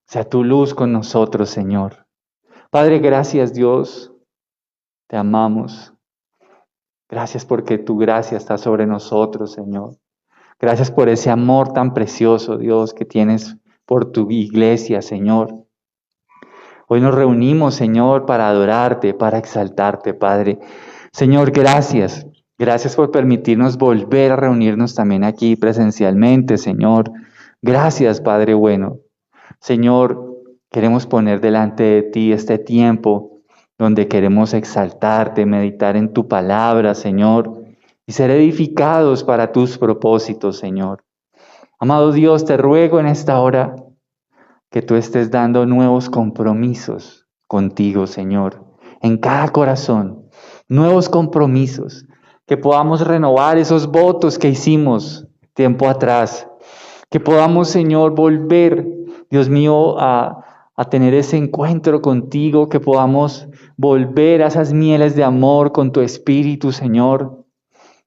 Sea tu luz con nosotros, Señor. Padre, gracias, Dios. Te amamos. Gracias porque tu gracia está sobre nosotros, Señor. Gracias por ese amor tan precioso, Dios, que tienes por tu iglesia, Señor. Hoy nos reunimos, Señor, para adorarte, para exaltarte, Padre. Señor, gracias. Gracias por permitirnos volver a reunirnos también aquí presencialmente, Señor. Gracias, Padre bueno. Señor, queremos poner delante de ti este tiempo donde queremos exaltarte, meditar en tu palabra, Señor, y ser edificados para tus propósitos, Señor. Amado Dios, te ruego en esta hora que tú estés dando nuevos compromisos contigo, Señor, en cada corazón, nuevos compromisos, que podamos renovar esos votos que hicimos tiempo atrás, que podamos, Señor, volver, Dios mío, a tener ese encuentro contigo, que podamos volver a esas mieles de amor con tu Espíritu, Señor,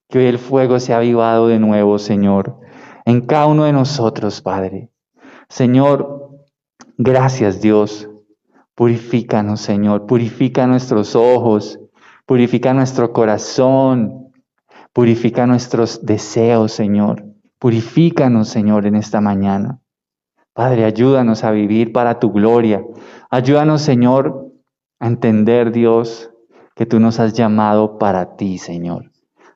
que hoy el fuego se ha avivado de nuevo, Señor, en cada uno de nosotros, Padre. Señor, gracias, Dios. Purifícanos, Señor. Purifica nuestros ojos. Purifica nuestro corazón. Purifica nuestros deseos, Señor. Purifícanos, Señor, en esta mañana. Padre, ayúdanos a vivir para tu gloria. Ayúdanos, Señor, a entender, Dios, que tú nos has llamado para ti, Señor.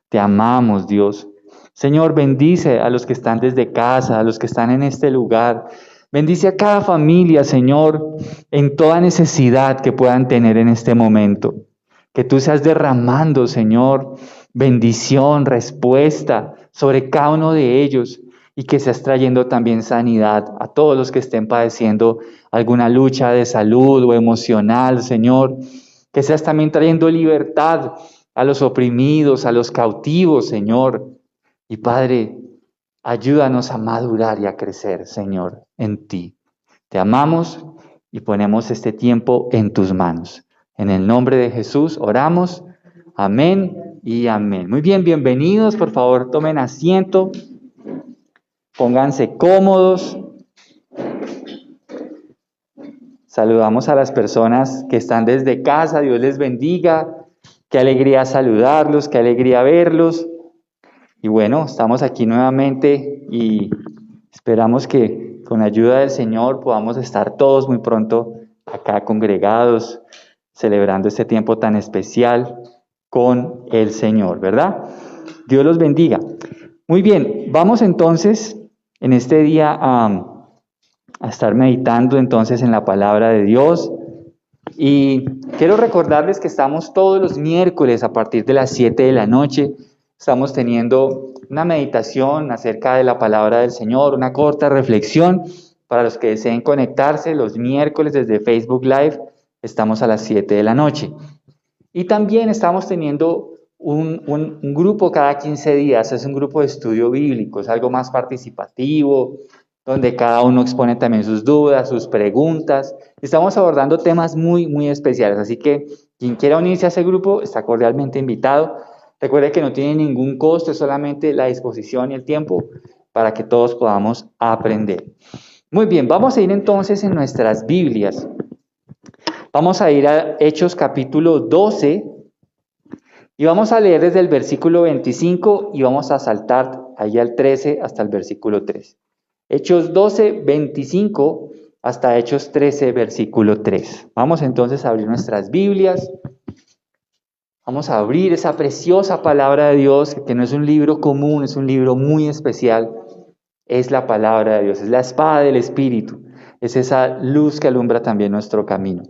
Te amamos, Dios. Señor, bendice a los que están desde casa, a los que están en este lugar. Bendice a cada familia, Señor, en toda necesidad que puedan tener en este momento. Que tú seas derramando, Señor, bendición, respuesta sobre cada uno de ellos y que seas trayendo también sanidad a todos los que estén padeciendo alguna lucha de salud o emocional, Señor. Que seas también trayendo libertad a los oprimidos, a los cautivos, Señor. Y Padre, ayúdanos a madurar y a crecer, Señor, en ti. Te amamos y ponemos este tiempo en tus manos. En el nombre de Jesús oramos. Amén y amén. Muy bien, bienvenidos. Por favor, tomen asiento. Pónganse cómodos. Saludamos a las personas que están desde casa. Dios les bendiga. Qué alegría saludarlos, qué alegría verlos. Y bueno, estamos aquí nuevamente y esperamos que con la ayuda del Señor podamos estar todos muy pronto acá congregados, celebrando este tiempo tan especial con el Señor, ¿verdad? Dios los bendiga. Muy bien, vamos entonces en este día a estar meditando entonces en la palabra de Dios. Y quiero recordarles que estamos todos los miércoles a partir de las 7 de la noche. Estamos teniendo una meditación acerca de la palabra del Señor, una corta reflexión para los que deseen conectarse los miércoles desde Facebook Live. Estamos a las 7 de la noche. Y también estamos teniendo un grupo cada 15 días, es un grupo de estudio bíblico, es algo más participativo, donde cada uno expone también sus dudas, sus preguntas. Estamos abordando temas muy especiales, así que quien quiera unirse a ese grupo está cordialmente invitado. Recuerde que no tiene ningún costo, es solamente la disposición y el tiempo para que todos podamos aprender. Muy bien, vamos a ir entonces en nuestras Biblias. Vamos a ir a Hechos capítulo 12 y vamos a leer desde el versículo 25 y vamos a saltar ahí al 13 hasta el versículo 3. Hechos 12, 25 hasta Hechos 13, versículo 3. Vamos entonces a abrir nuestras Biblias. Vamos a abrir esa preciosa palabra de Dios, que no es un libro común, es un libro muy especial. Es la palabra de Dios, es la espada del Espíritu. Es esa luz que alumbra también nuestro camino.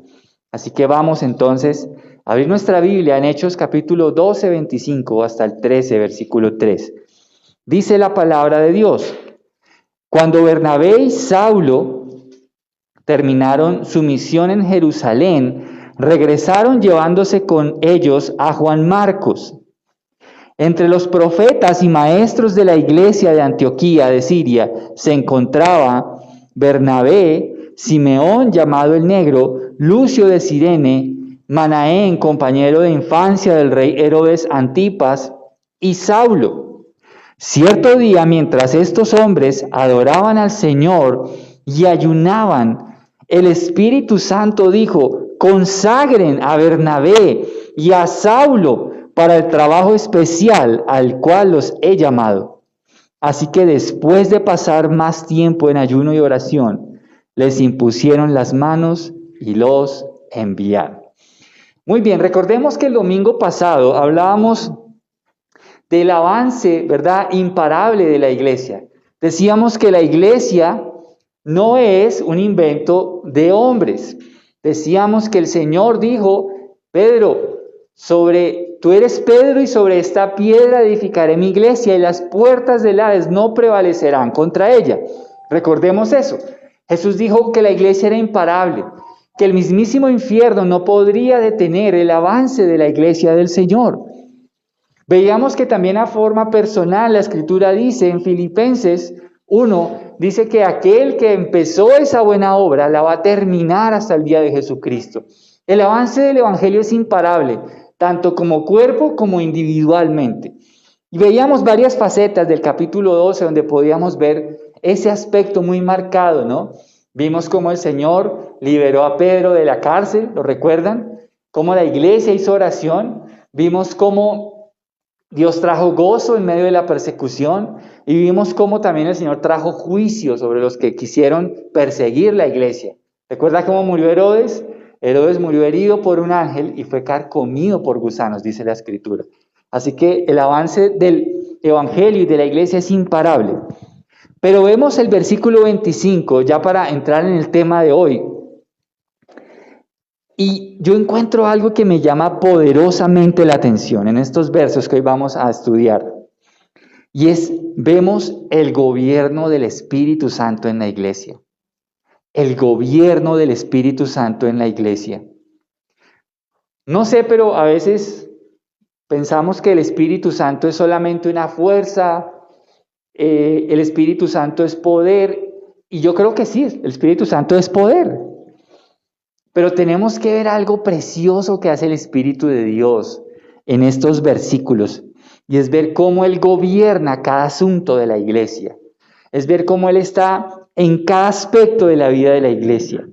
Así que vamos entonces a abrir nuestra Biblia en Hechos capítulo 12, 25 hasta el 13, versículo 3. Dice la palabra de Dios: Cuando Bernabé y Saulo terminaron su misión en Jerusalén, regresaron llevándose con ellos a Juan Marcos. Entre los profetas y maestros de la iglesia de Antioquía de Siria se encontraba Bernabé, Simeón llamado el Negro, Lucio de Cirene, Manaén, compañero de infancia del rey Herodes Antipas, y Saulo. Cierto día, mientras estos hombres adoraban al Señor y ayunaban, El Espíritu Santo dijo: consagren a Bernabé y a Saulo para el trabajo especial al cual los he llamado. Así que después de pasar más tiempo en ayuno y oración, les impusieron las manos y los enviaron. Muy bien, recordemos que el domingo pasado hablábamos del avance, ¿verdad?, imparable de la iglesia. Decíamos que la iglesia no es un invento de hombres. Decíamos que el Señor dijo: Pedro, tú eres Pedro, y sobre esta piedra edificaré mi iglesia, y las puertas del Hades no prevalecerán contra ella. Recordemos eso. Jesús dijo que la iglesia era imparable, que el mismísimo infierno no podría detener el avance de la iglesia del Señor. Veíamos que también a forma personal la Escritura dice en Filipenses 1, dice que aquel que empezó esa buena obra la va a terminar hasta el día de Jesucristo. El avance del Evangelio es imparable, tanto como cuerpo como individualmente. Y veíamos varias facetas del capítulo 12 donde podíamos ver ese aspecto muy marcado, ¿no? Vimos cómo el Señor liberó a Pedro de la cárcel, ¿lo recuerdan? Cómo la iglesia hizo oración. Vimos cómo Dios trajo gozo en medio de la persecución, y vimos cómo también el Señor trajo juicio sobre los que quisieron perseguir la iglesia. ¿Recuerda cómo murió Herodes? Herodes murió herido por un ángel y fue carcomido por gusanos, dice la Escritura. Así que el avance del Evangelio y de la iglesia es imparable. Pero vemos el versículo 25, ya para entrar en el tema de hoy. Y yo encuentro algo que me llama poderosamente la atención en estos versos que hoy vamos a estudiar. Y vemos el gobierno del Espíritu Santo en la iglesia. El gobierno del Espíritu Santo en la iglesia. No sé, pero a veces pensamos que el Espíritu Santo es solamente una fuerza, el Espíritu Santo es poder, y yo creo que sí, el Espíritu Santo es poder. Pero tenemos que ver algo precioso que hace el Espíritu de Dios en estos versículos, y es ver cómo Él gobierna cada asunto de la iglesia. Es ver cómo Él está en cada aspecto de la vida de la iglesia.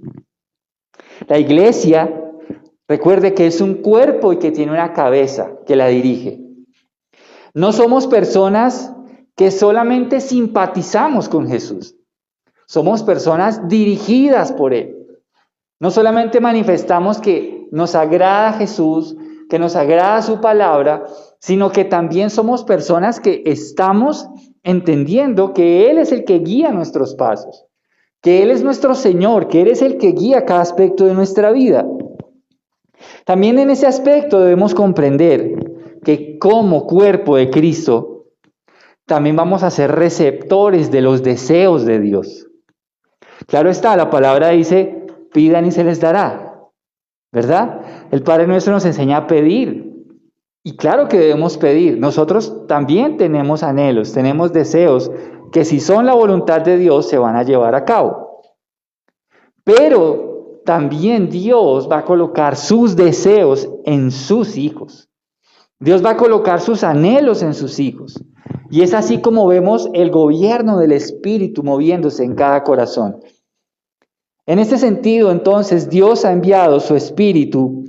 La iglesia, recuerde que es un cuerpo y que tiene una cabeza que la dirige. No somos personas que solamente simpatizamos con Jesús. Somos personas dirigidas por Él. No solamente manifestamos que nos agrada Jesús, que nos agrada su palabra, sino que también somos personas que estamos entendiendo que Él es el que guía nuestros pasos, que Él es nuestro Señor, que Él es el que guía cada aspecto de nuestra vida. También en ese aspecto debemos comprender que como cuerpo de Cristo, también vamos a ser receptores de los deseos de Dios. Claro está, la palabra dice: pidan y se les dará, ¿verdad? El Padre Nuestro nos enseña a pedir. Y claro que debemos pedir. Nosotros también tenemos anhelos, tenemos deseos que, si son la voluntad de Dios, se van a llevar a cabo. Pero también Dios va a colocar sus deseos en sus hijos. Dios va a colocar sus anhelos en sus hijos. Y es así como vemos el gobierno del Espíritu moviéndose en cada corazón. En este sentido, entonces, Dios ha enviado su Espíritu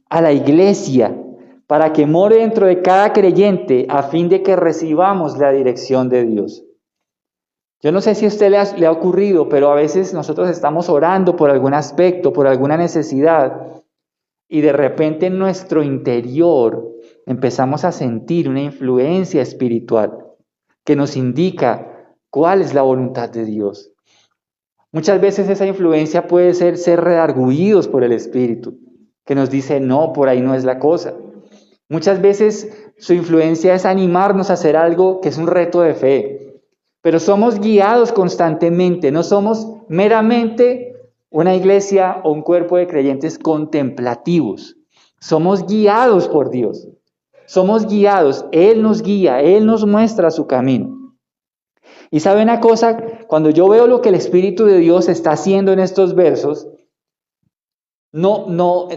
a la iglesia para que more dentro de cada creyente a fin de que recibamos la dirección de Dios. Yo no sé si a usted le ha ocurrido, pero a veces nosotros estamos orando por algún aspecto, por alguna necesidad, y de repente en nuestro interior empezamos a sentir una influencia espiritual que nos indica cuál es la voluntad de Dios. Muchas veces esa influencia puede ser redargüidos por el Espíritu, que nos dice: no, por ahí no es la cosa. Muchas veces su influencia es animarnos a hacer algo que es un reto de fe, pero somos guiados constantemente, no somos meramente una iglesia o un cuerpo de creyentes contemplativos. Somos guiados por Dios, somos guiados, Él nos guía, Él nos muestra su camino. Y sabe una cosa, cuando yo veo lo que el Espíritu de Dios está haciendo en estos versos,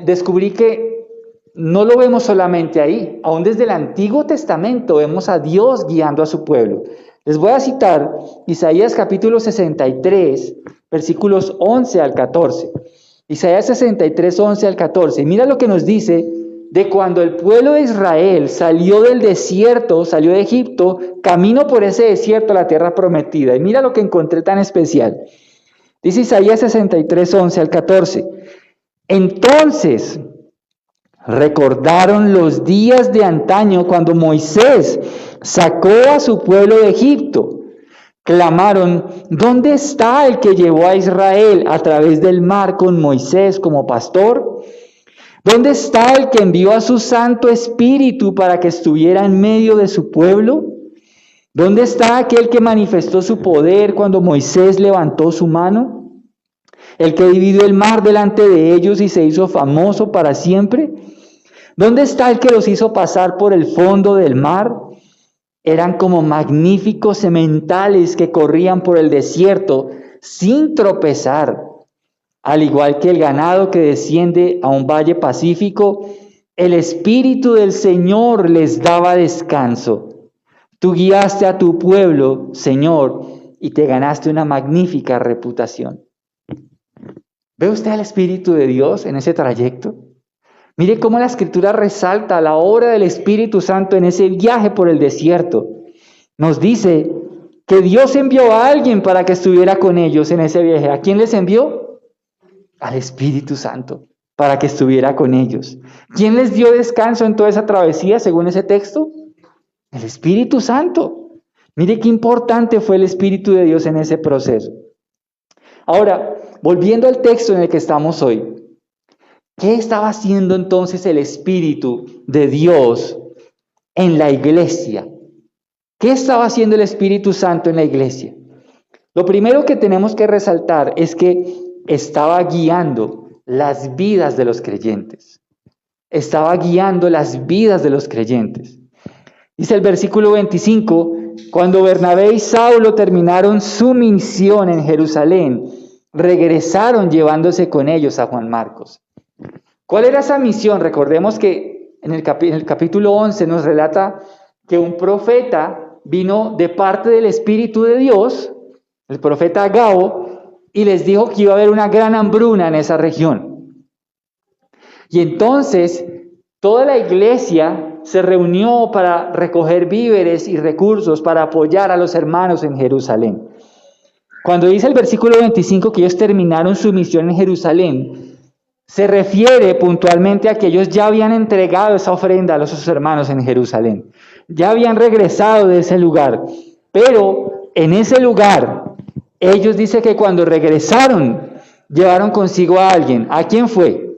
descubrí que no lo vemos solamente ahí. Aún desde el Antiguo Testamento vemos a Dios guiando a su pueblo. Les voy a citar Isaías capítulo 63, versículos 11 al 14. Isaías 63, 11 al 14. Mira lo que nos dice de cuando el pueblo de Israel salió del desierto, salió de Egipto, camino por ese desierto a la tierra prometida. Y mira lo que encontré tan especial. Dice Isaías 63, 11 al 14. Entonces recordaron los días de antaño cuando Moisés sacó a su pueblo de Egipto. Clamaron, ¿dónde está el que llevó a Israel a través del mar con Moisés como pastor? ¿Dónde está el que envió a su Santo Espíritu para que estuviera en medio de su pueblo? ¿Dónde está aquel que manifestó su poder cuando Moisés levantó su mano? ¿El que dividió el mar delante de ellos y se hizo famoso para siempre? ¿Dónde está el que los hizo pasar por el fondo del mar? Eran como magníficos sementales que corrían por el desierto sin tropezar. Al igual que el ganado que desciende a un valle pacífico, el Espíritu del Señor les daba descanso. Tú guiaste a tu pueblo, Señor, y te ganaste una magnífica reputación. ¿Ve usted al Espíritu de Dios en ese trayecto? Mire cómo la Escritura resalta la obra del Espíritu Santo en ese viaje por el desierto. Nos dice que Dios envió a alguien para que estuviera con ellos en ese viaje. ¿A quién les envió? Al Espíritu Santo, para que estuviera con ellos. ¿Quién les dio descanso en toda esa travesía, según ese texto? El Espíritu Santo. Mire qué importante fue el Espíritu de Dios en ese proceso. Ahora, volviendo al texto en el que estamos hoy, ¿qué estaba haciendo entonces el Espíritu de Dios en la iglesia? ¿Qué estaba haciendo el Espíritu Santo en la iglesia? Lo primero que tenemos que resaltar es que estaba guiando las vidas de los creyentes. Estaba guiando las vidas de los creyentes. Dice el versículo 25, cuando Bernabé y Saulo terminaron su misión en Jerusalén, regresaron llevándose con ellos a Juan Marcos. ¿Cuál era esa misión? Recordemos que en el capítulo 11 nos relata que un profeta vino de parte del Espíritu de Dios, el profeta Agabo, y les dijo que iba a haber una gran hambruna en esa región. Y entonces toda la iglesia se reunió para recoger víveres y recursos para apoyar a los hermanos en Jerusalén. Cuando dice el versículo 25 que ellos terminaron su misión en Jerusalén, se refiere puntualmente a que ellos ya habían entregado esa ofrenda a sus hermanos en Jerusalén. Ya habían regresado de ese lugar. Pero en ese lugar, ellos dicen que cuando regresaron, llevaron consigo a alguien. ¿A quién fue?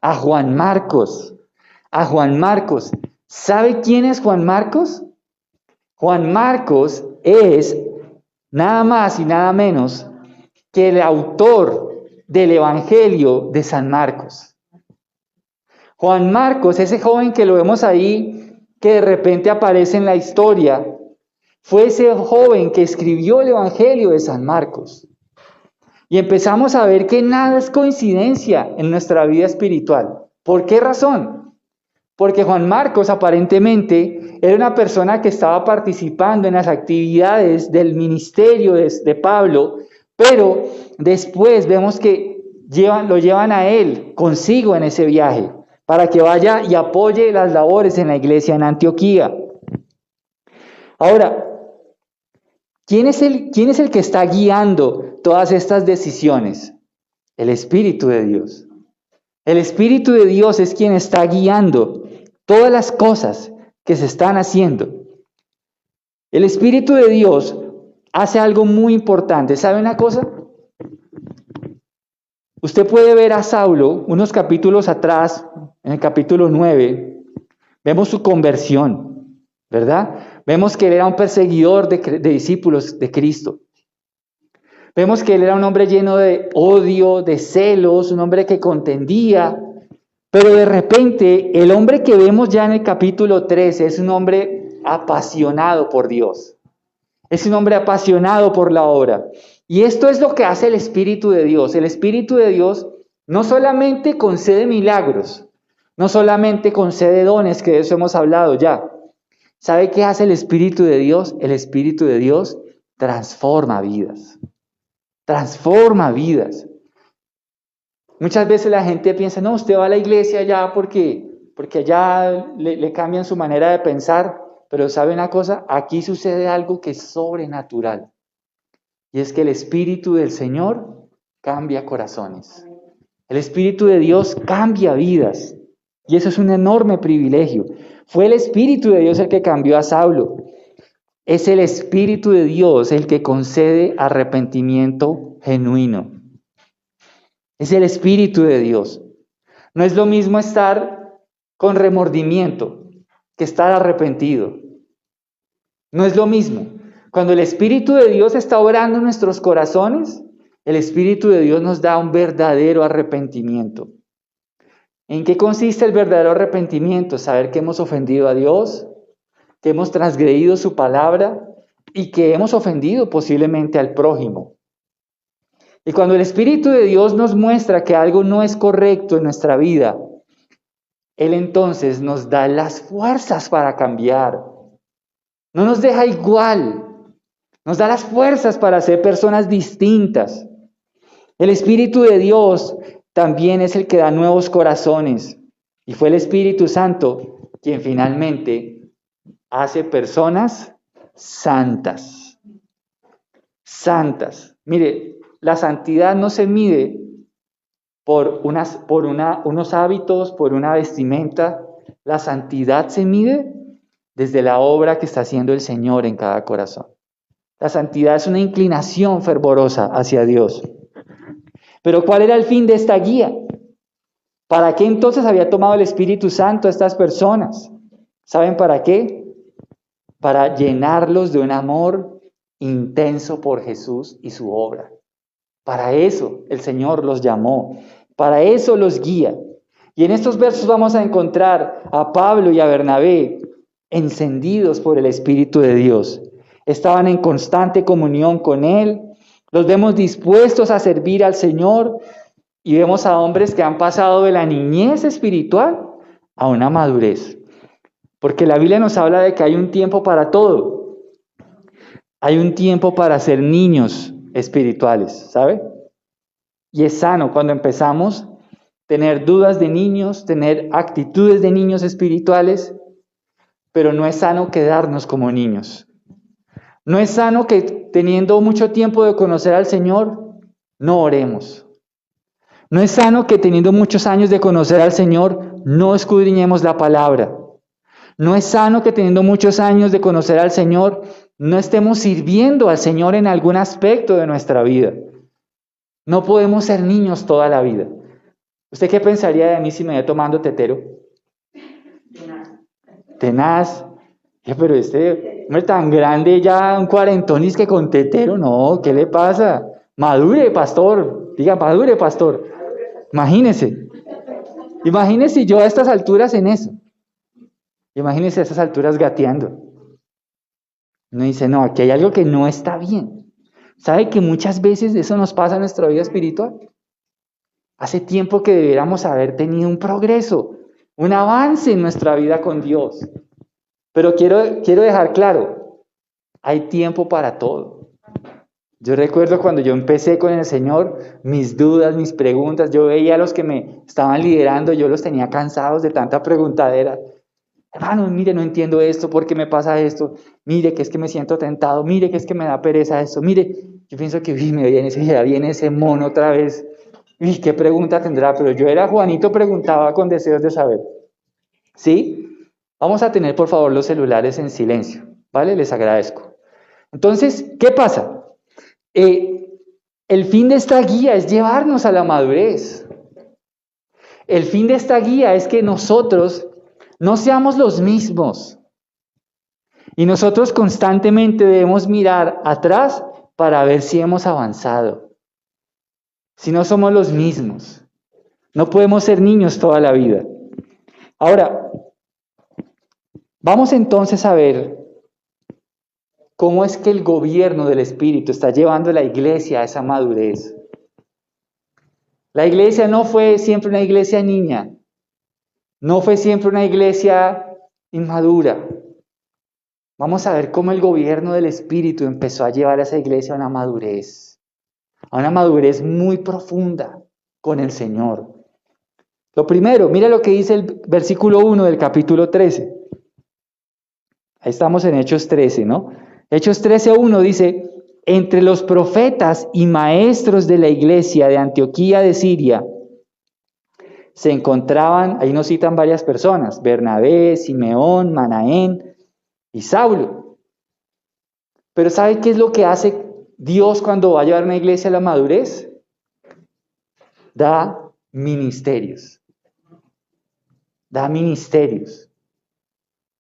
A Juan Marcos. A Juan Marcos. ¿Sabe quién es Juan Marcos? Juan Marcos es nada más y nada menos que el autor del Evangelio de San Marcos. Juan Marcos, ese joven que lo vemos ahí, que de repente aparece en la historia, fue ese joven que escribió el Evangelio de San Marcos. Y empezamos a ver que nada es coincidencia en nuestra vida espiritual. ¿Por qué razón? Porque Juan Marcos aparentemente era una persona que estaba participando en las actividades del ministerio de Pablo, pero después vemos que lo llevan a él consigo en ese viaje, para que vaya y apoye las labores en la iglesia en Antioquía. Ahora, ¿quién es el que está guiando todas estas decisiones? El Espíritu de Dios. El Espíritu de Dios es quien está guiando todas las cosas que se están haciendo. El Espíritu de Dios hace algo muy importante. ¿Sabe una cosa? Usted puede ver a Saulo unos capítulos atrás, en el capítulo 9, vemos su conversión, ¿verdad? Vemos que él era un perseguidor de discípulos de Cristo. Vemos que él era un hombre lleno de odio, de celos, un hombre que contendía, pero de repente el hombre que vemos ya en el capítulo 13 es un hombre apasionado por Dios. Es un hombre apasionado por la obra. Y esto es lo que hace el Espíritu de Dios. El Espíritu de Dios no solamente concede milagros, no solamente concede dones, que de eso hemos hablado ya, ¿Sabe qué hace el Espíritu de Dios? El Espíritu de Dios transforma vidas. Transforma vidas. Muchas veces la gente piensa, no, usted va a la iglesia ya porque allá le cambian su manera de pensar, pero ¿sabe una cosa? Aquí sucede algo que es sobrenatural, y es que el Espíritu del Señor cambia corazones. El Espíritu de Dios cambia vidas, y eso es un enorme privilegio. Fue el Espíritu de Dios el que cambió a Saulo. Es el Espíritu de Dios el que concede arrepentimiento genuino. Es el Espíritu de Dios. No es lo mismo estar con remordimiento que estar arrepentido. No es lo mismo. Cuando el Espíritu de Dios está obrando en nuestros corazones, el Espíritu de Dios nos da un verdadero arrepentimiento. ¿En qué consiste el verdadero arrepentimiento? Saber que hemos ofendido a Dios, que hemos transgredido su palabra y que hemos ofendido posiblemente al prójimo. Y cuando el Espíritu de Dios nos muestra que algo no es correcto en nuestra vida, Él entonces nos da las fuerzas para cambiar. No nos deja igual, nos da las fuerzas para ser personas distintas. El Espíritu de Dios también es el que da nuevos corazones. Y fue el Espíritu Santo quien finalmente hace personas santas. Santas. Mire, la santidad no se mide por unos hábitos, por una vestimenta. La santidad se mide desde la obra que está haciendo el Señor en cada corazón. La santidad es una inclinación fervorosa hacia Dios. Pero ¿cuál era el fin de esta guía? ¿Para qué entonces había tomado el Espíritu Santo a estas personas? ¿Saben para qué? Para llenarlos de un amor intenso por Jesús y su obra. Para eso el Señor los llamó, para eso los guía. Y en estos versos vamos a encontrar a Pablo y a Bernabé encendidos por el Espíritu de Dios. Estaban en constante comunión con Él, los vemos dispuestos a servir al Señor y vemos a hombres que han pasado de la niñez espiritual a una madurez. Porque la Biblia nos habla de que hay un tiempo para todo. Hay un tiempo para ser niños espirituales, ¿sabe? Y es sano cuando empezamos a tener dudas de niños, tener actitudes de niños espirituales, pero no es sano quedarnos como niños. No es sano que teniendo mucho tiempo de conocer al Señor, no oremos. No es sano que teniendo muchos años de conocer al Señor, no escudriñemos la palabra. No es sano que teniendo muchos años de conocer al Señor, no estemos sirviendo al Señor en algún aspecto de nuestra vida. No podemos ser niños toda la vida. ¿Usted qué pensaría de mí si me voy tomando tetero? Tenaz. Pero este hombre tan grande ya, un cuarentón, y es que con tetero, no, ¿qué le pasa? Madure, pastor. Diga, madure, pastor. Imagínese yo a estas alturas en eso. Imagínese a estas alturas gateando. Uno dice, no, aquí hay algo que no está bien. ¿Sabe que muchas veces eso nos pasa en nuestra vida espiritual? Hace tiempo que debiéramos haber tenido un progreso, un avance en nuestra vida con Dios. Pero quiero dejar claro, hay tiempo para todo. Yo recuerdo cuando yo empecé con el Señor, mis dudas, mis preguntas, yo veía a los que me estaban liderando, yo los tenía cansados de tanta preguntadera. Hermano, mire, no entiendo esto, ¿por qué me pasa esto? Mire, que es que me siento tentado, mire, que es que me da pereza esto, mire, yo pienso que ya viene ese mono otra vez. ¿Qué pregunta tendrá? Pero yo era Juanito, preguntaba con deseos de saber. ¿Sí? Vamos a tener, por favor, los celulares en silencio, ¿vale? Les agradezco. Entonces, ¿qué pasa? El fin de esta guía es llevarnos a la madurez. El fin de esta guía es que nosotros no seamos los mismos. Y nosotros constantemente debemos mirar atrás para ver si hemos avanzado. Si no somos los mismos. No podemos ser niños toda la vida. Ahora, vamos entonces a ver cómo es que el gobierno del Espíritu está llevando a la iglesia a esa madurez. La iglesia no fue siempre una iglesia niña, no fue siempre una iglesia inmadura. vamos a ver cómo el gobierno del Espíritu empezó a llevar a esa iglesia a una madurez muy profunda con el Señor. Lo primero, mira lo que dice el versículo 1 del capítulo 13. Ahí estamos en Hechos 13, ¿no? Hechos 13:1 dice: entre los profetas y maestros de la iglesia de Antioquía de Siria se encontraban, ahí nos citan varias personas, Bernabé, Simeón, Manaén y Saulo. Pero ¿sabe qué es lo que hace Dios cuando va a llevar una iglesia a la madurez? Da ministerios. Da ministerios.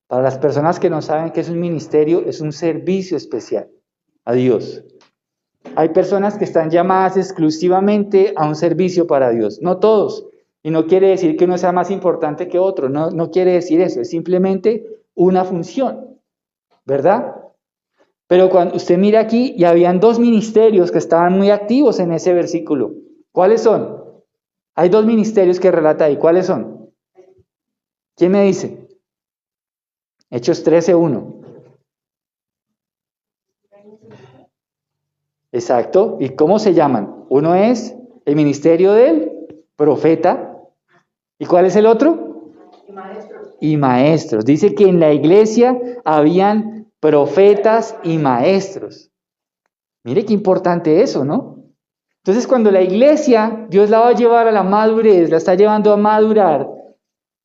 Para las personas que no saben qué es un ministerio, es un servicio especial a Dios. Hay personas que están llamadas exclusivamente a un servicio para Dios, no todos. Y no quiere decir que uno sea más importante que otro, no quiere decir eso, es simplemente una función, ¿verdad? Pero cuando usted mira aquí, y habían 2 ministerios que estaban muy activos en ese versículo. ¿Cuáles son? Hay 2 ministerios que relata ahí. ¿Cuáles son? ¿Quién me dice? Hechos 13:1. Exacto. ¿Y cómo se llaman? Uno es el ministerio del profeta. ¿Y cuál es el otro? Y maestros. Dice que en la iglesia habían profetas y maestros. Mire qué importante eso, ¿no? Entonces, cuando la iglesia, Dios la va a llevar a la madurez, la está llevando a madurar,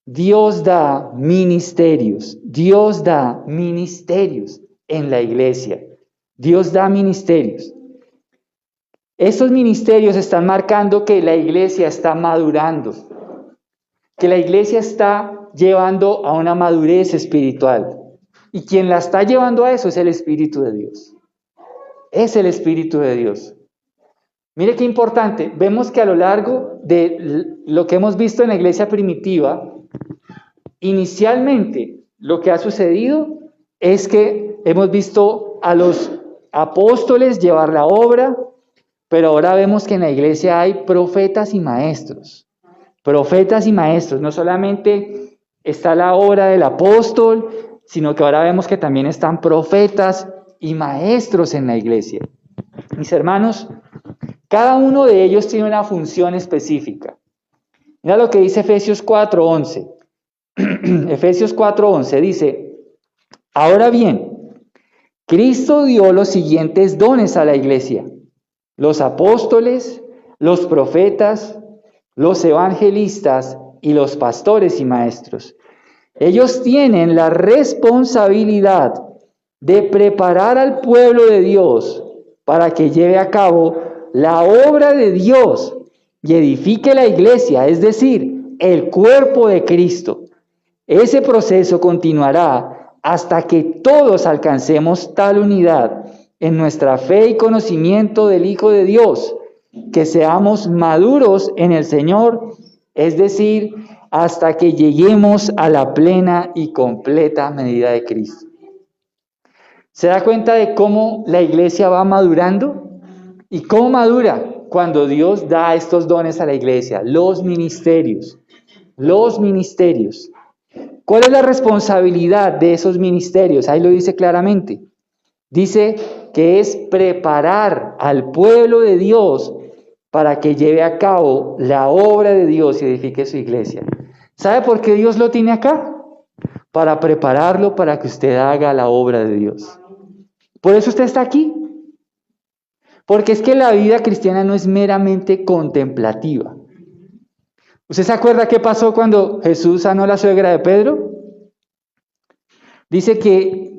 Dios da ministerios. Dios da ministerios en la iglesia. Dios da ministerios. Estos ministerios están marcando que la iglesia está madurando, que la iglesia está llevando a una madurez espiritual. Y quien la está llevando a eso es el Espíritu de Dios. Es el Espíritu de Dios. Mire qué importante. Vemos que a lo largo de lo que hemos visto en la iglesia primitiva, inicialmente lo que ha sucedido es que hemos visto a los apóstoles llevar la obra, pero ahora vemos que en la iglesia hay profetas y maestros. Profetas y maestros. No solamente está la obra del apóstol, sino que ahora vemos que también están profetas y maestros en la iglesia. Mis hermanos, cada uno de ellos tiene una función específica. Mira lo que dice Efesios 4:11. Efesios 4:11 dice: ahora bien, Cristo dio los siguientes dones a la iglesia: los apóstoles, los profetas, los evangelistas y los pastores y maestros. Ellos tienen la responsabilidad de preparar al pueblo de Dios para que lleve a cabo la obra de Dios y edifique la iglesia, es decir, el cuerpo de Cristo. Ese proceso continuará hasta que todos alcancemos tal unidad en nuestra fe y conocimiento del Hijo de Dios, que seamos maduros en el Señor, es decir, hasta que lleguemos a la plena y completa medida de Cristo. ¿Se da cuenta de cómo la iglesia va madurando? ¿Y cómo madura? Cuando Dios da estos dones a la iglesia, los ministerios. Los ministerios. ¿Cuál es la responsabilidad de esos ministerios? Ahí lo dice claramente. Dice que es preparar al pueblo de Dios para que lleve a cabo la obra de Dios y edifique su iglesia. ¿Sabe por qué Dios lo tiene acá? Para prepararlo para que usted haga la obra de Dios. Por eso usted está aquí. Porque es que la vida cristiana no es meramente contemplativa. ¿Usted se acuerda qué pasó cuando Jesús sanó a la suegra de Pedro? Dice que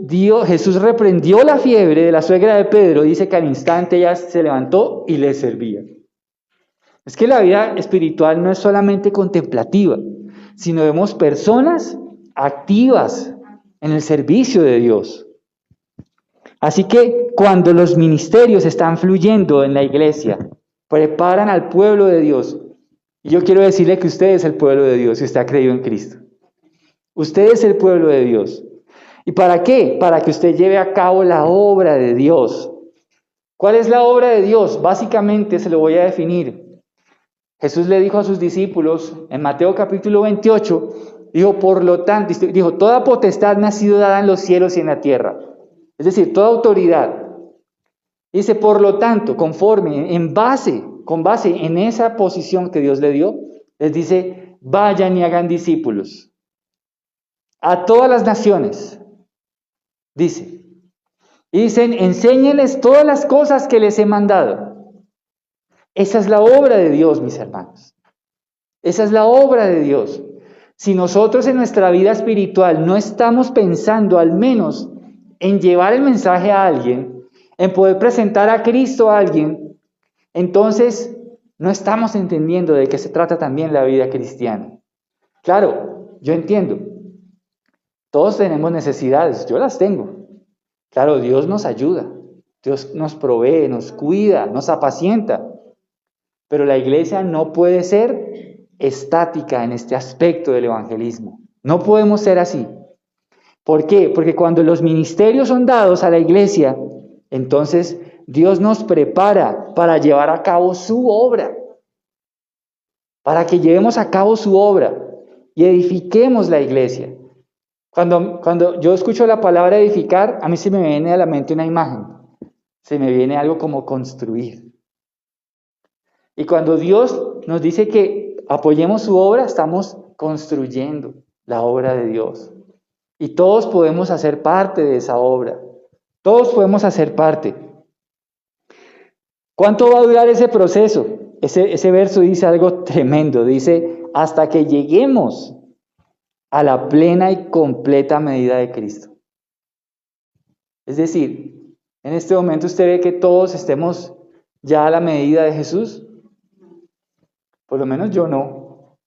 Jesús reprendió la fiebre de la suegra de Pedro. Dice que al instante ella se levantó y le servía. Es que la vida espiritual no es solamente contemplativa, sino vemos personas activas en el servicio de Dios. Así que cuando los ministerios están fluyendo en la iglesia, preparan al pueblo de Dios. Y yo quiero decirle que usted es el pueblo de Dios si usted ha creído en Cristo. Usted es el pueblo de Dios. ¿Y para qué? Para que usted lleve a cabo la obra de Dios. ¿Cuál es la obra de Dios? Básicamente se lo voy a definir. Jesús le dijo a sus discípulos en Mateo capítulo 28 Dijo, por lo tanto, dijo, toda potestad me ha sido dada en los cielos y en la tierra. Es decir, toda autoridad. Dice, por lo tanto, con base en esa posición que Dios le dio, les dice, vayan y hagan discípulos a todas las naciones. Dice, y dicen, enséñenles todas las cosas que les he mandado. Esa es la obra de Dios, mis hermanos. Esa es la obra de Dios. Si nosotros en nuestra vida espiritual no estamos pensando al menos en llevar el mensaje a alguien, en poder presentar a Cristo a alguien, entonces no estamos entendiendo de qué se trata también la vida cristiana. Claro, yo entiendo. Todos tenemos necesidades, yo las tengo. Claro, Dios nos ayuda, Dios nos provee, nos cuida, nos apacienta. Pero la iglesia no puede ser estática en este aspecto del evangelismo. No podemos ser así. ¿Por qué? Porque cuando los ministerios son dados a la iglesia, entonces Dios nos prepara para llevar a cabo su obra. Para que llevemos a cabo su obra y edifiquemos la iglesia. Cuando yo escucho la palabra edificar, a mí se me viene a la mente una imagen. Se me viene algo como construir. Y cuando Dios nos dice que apoyemos su obra, estamos construyendo la obra de Dios. Y todos podemos hacer parte de esa obra. Todos podemos hacer parte. ¿Cuánto va a durar ese proceso? Ese verso dice algo tremendo. Dice, hasta que lleguemos a la plena y completa medida de Cristo. Es decir, en este momento usted ve que todos estemos ya a la medida de Jesús. Por lo menos yo no.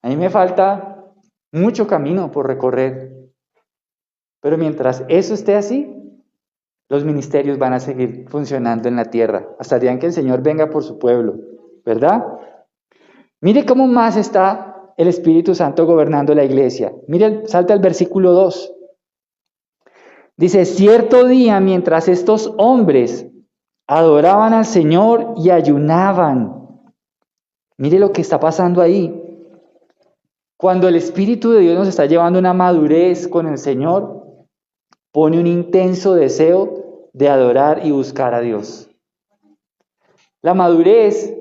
A mí me falta mucho camino por recorrer. Pero mientras eso esté así, los ministerios van a seguir funcionando en la tierra, hasta el día en que el Señor venga por su pueblo, ¿verdad? Mire cómo más está el Espíritu Santo gobernando la iglesia. Mire, salta al versículo 2. Dice, cierto día mientras estos hombres adoraban al Señor y ayunaban. Mire lo que está pasando ahí. Cuando el Espíritu de Dios nos está llevando a una madurez con el Señor, pone un intenso deseo de adorar y buscar a Dios. La madurez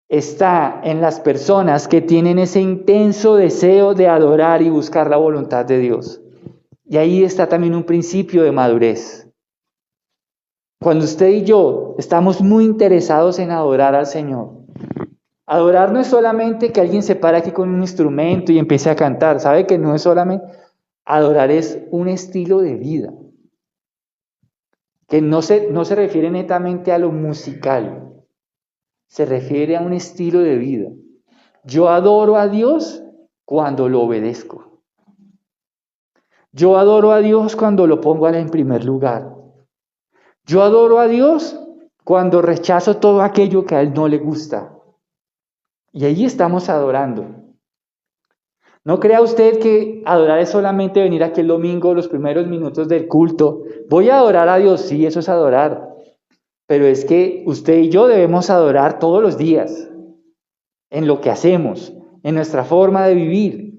está en las personas que tienen ese intenso deseo de adorar y buscar la voluntad de Dios. Y ahí está también un principio de madurez. Cuando usted y yo estamos muy interesados en adorar al Señor, adorar no es solamente que alguien se pare aquí con un instrumento y empiece a cantar. ¿Sabe que no es solamente? Adorar es un estilo de vida. Que no se refiere netamente a lo musical. Se refiere a un estilo de vida. Yo adoro a Dios cuando lo obedezco. Yo adoro a Dios cuando lo pongo en primer lugar. Yo adoro a Dios cuando rechazo todo aquello que a Él no le gusta. Y ahí estamos adorando. No crea usted que adorar es solamente venir aquí el domingo, los primeros minutos del culto. Voy a adorar a Dios, sí, eso es adorar. Pero es que usted y yo debemos adorar todos los días, en lo que hacemos, en nuestra forma de vivir.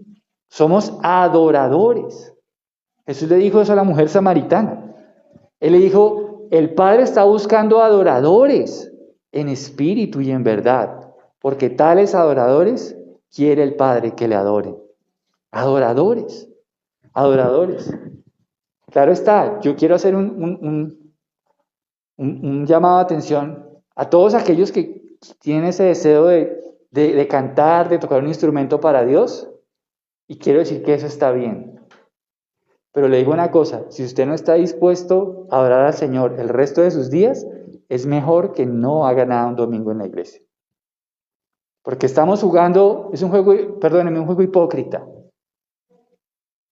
Somos adoradores. Jesús le dijo eso a la mujer samaritana. Él le dijo, el Padre está buscando adoradores en espíritu y en verdad, porque tales adoradores quiere el Padre que le adoren. Adoradores, adoradores. Claro está, yo quiero hacer un llamado de atención a todos aquellos que tienen ese deseo de cantar, de tocar un instrumento para Dios, y quiero decir que eso está bien. Pero le digo una cosa, si usted no está dispuesto a adorar al Señor el resto de sus días, es mejor que no haga nada un domingo en la iglesia. Porque estamos jugando, es un juego, perdónenme, un juego hipócrita.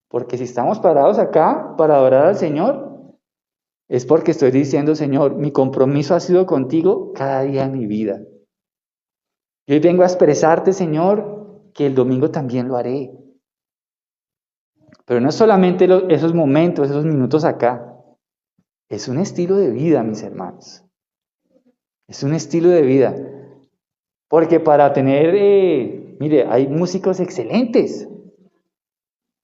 Porque si estamos parados acá para adorar al Señor, es porque estoy diciendo, Señor, mi compromiso ha sido contigo cada día de mi vida. Y hoy vengo a expresarte, Señor, que el domingo también lo haré. Pero no es solamente esos momentos, esos minutos acá. Es un estilo de vida, mis hermanos. Es un estilo de vida. Porque para tener, mire, hay músicos excelentes.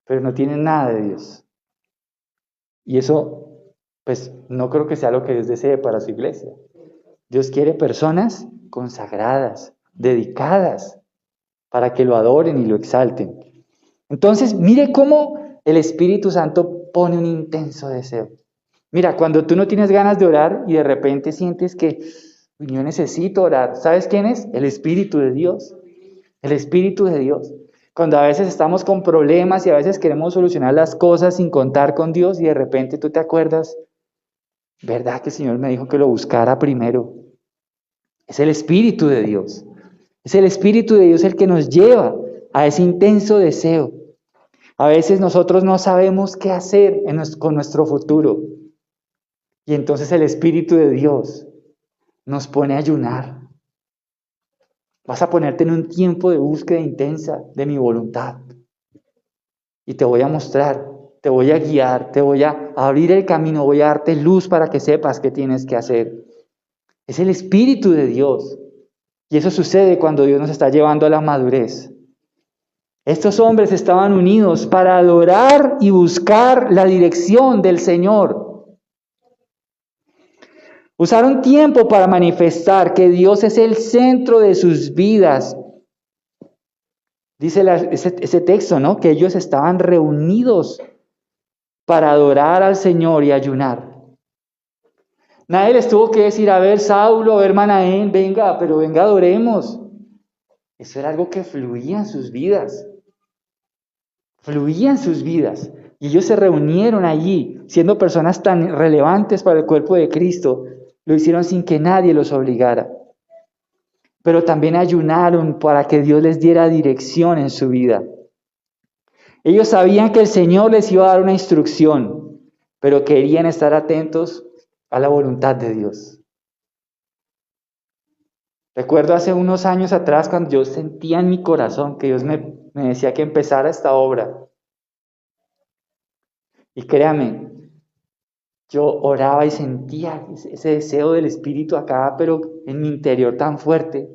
pero no tienen nada de Dios. Y eso, pues, no creo que sea lo que Dios desee para su iglesia. Dios quiere personas consagradas, dedicadas, para que lo adoren y lo exalten. Entonces, mire cómo el Espíritu Santo pone un intenso deseo. Mira, cuando tú no tienes ganas de orar y de repente sientes que yo necesito orar, ¿sabes quién es? El Espíritu de Dios. El Espíritu de Dios. Cuando a veces estamos con problemas y a veces queremos solucionar las cosas sin contar con Dios y de repente tú te acuerdas, ¿verdad que el Señor me dijo que lo buscara primero? Es el Espíritu de Dios. Es el Espíritu de Dios el que nos lleva a ese intenso deseo. A veces nosotros no sabemos qué hacer con nuestro futuro. Y entonces el Espíritu de Dios nos pone a ayunar. Vas a ponerte en un tiempo de búsqueda intensa de mi voluntad. Y te voy a mostrar, te voy a guiar, te voy a abrir el camino, voy a darte luz para que sepas qué tienes que hacer. Es el Espíritu de Dios. Y eso sucede cuando Dios nos está llevando a la madurez. Estos hombres estaban unidos para adorar y buscar la dirección del Señor. Usaron tiempo para manifestar que Dios es el centro de sus vidas. Dice ese texto, ¿no? Que ellos estaban reunidos para adorar al Señor y ayunar. Nadie les tuvo que decir, a ver, Saulo, a ver, Manaén, venga, pero venga, adoremos. Eso era algo que fluía en sus vidas. Fluía en sus vidas. Y ellos se reunieron allí, siendo personas tan relevantes para el cuerpo de Cristo. Lo hicieron sin que nadie los obligara. Pero también ayunaron para que Dios les diera dirección en su vida. Ellos sabían que el Señor les iba a dar una instrucción, pero querían estar atentos a la voluntad de Dios. Recuerdo hace unos años atrás cuando yo sentía en mi corazón que Dios me decía que empezara esta obra. Y créame, yo oraba y sentía ese deseo del Espíritu acá, pero en mi interior tan fuerte.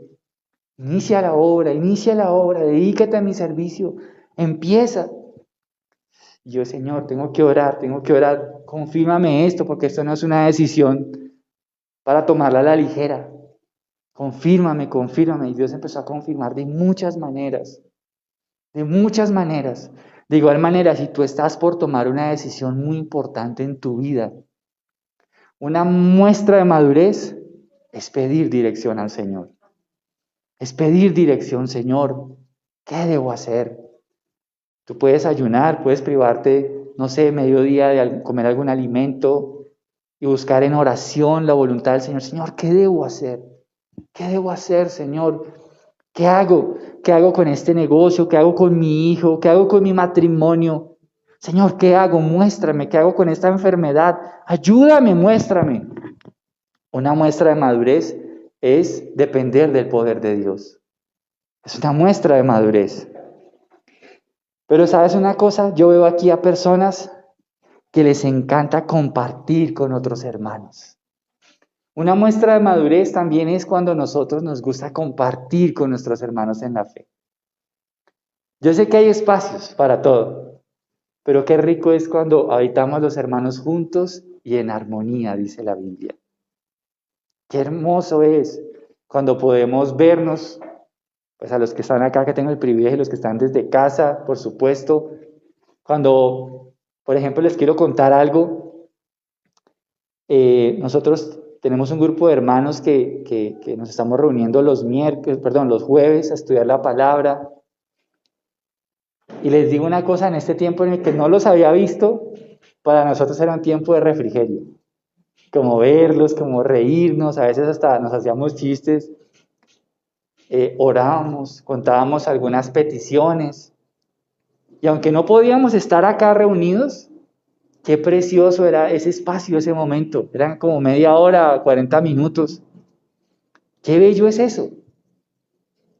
Inicia la obra, dedícate a mi servicio, empieza. Y yo, Señor, tengo que orar, confírmame esto, porque esto no es una decisión para tomarla a la ligera. Confírmame. Y Dios empezó a confirmar de muchas maneras. De igual manera, si tú estás por tomar una decisión muy importante en tu vida, una muestra de madurez es pedir dirección al Señor. Es pedir dirección, Señor, ¿qué debo hacer? Tú puedes ayunar, puedes privarte, no sé, mediodía de comer algún alimento y buscar en oración la voluntad del Señor. Señor, ¿qué debo hacer? ¿Qué debo hacer, Señor? ¿Qué hago? ¿Qué hago con este negocio? ¿Qué hago con mi hijo? ¿Qué hago con mi matrimonio? Señor, ¿qué hago? Muéstrame. ¿Qué hago con esta enfermedad? Ayúdame, muéstrame. Una muestra de madurez es depender del poder de Dios. Es una muestra de madurez. Pero ¿sabes una cosa? Yo veo aquí a personas que les encanta compartir con otros hermanos. Una muestra de madurez también es cuando nosotros nos gusta compartir con nuestros hermanos en la fe. Yo sé que hay espacios para todo, pero qué rico es cuando habitamos los hermanos juntos y en armonía, dice la Biblia. Qué hermoso es cuando podemos vernos, pues a los que están acá, que tengo el privilegio, los que están desde casa, por supuesto. Cuando, por ejemplo, les quiero contar algo, nosotros tenemos un grupo de hermanos que nos estamos reuniendo los jueves a estudiar la palabra. Y les digo una cosa, en este tiempo en el que no los había visto, para nosotros era un tiempo de refrigerio. Como verlos, como reírnos, a veces hasta nos hacíamos chistes, orábamos, contábamos algunas peticiones. Y aunque no podíamos estar acá reunidos, qué precioso era ese espacio, ese momento. Eran como media hora, 40 minutos. Qué bello es eso.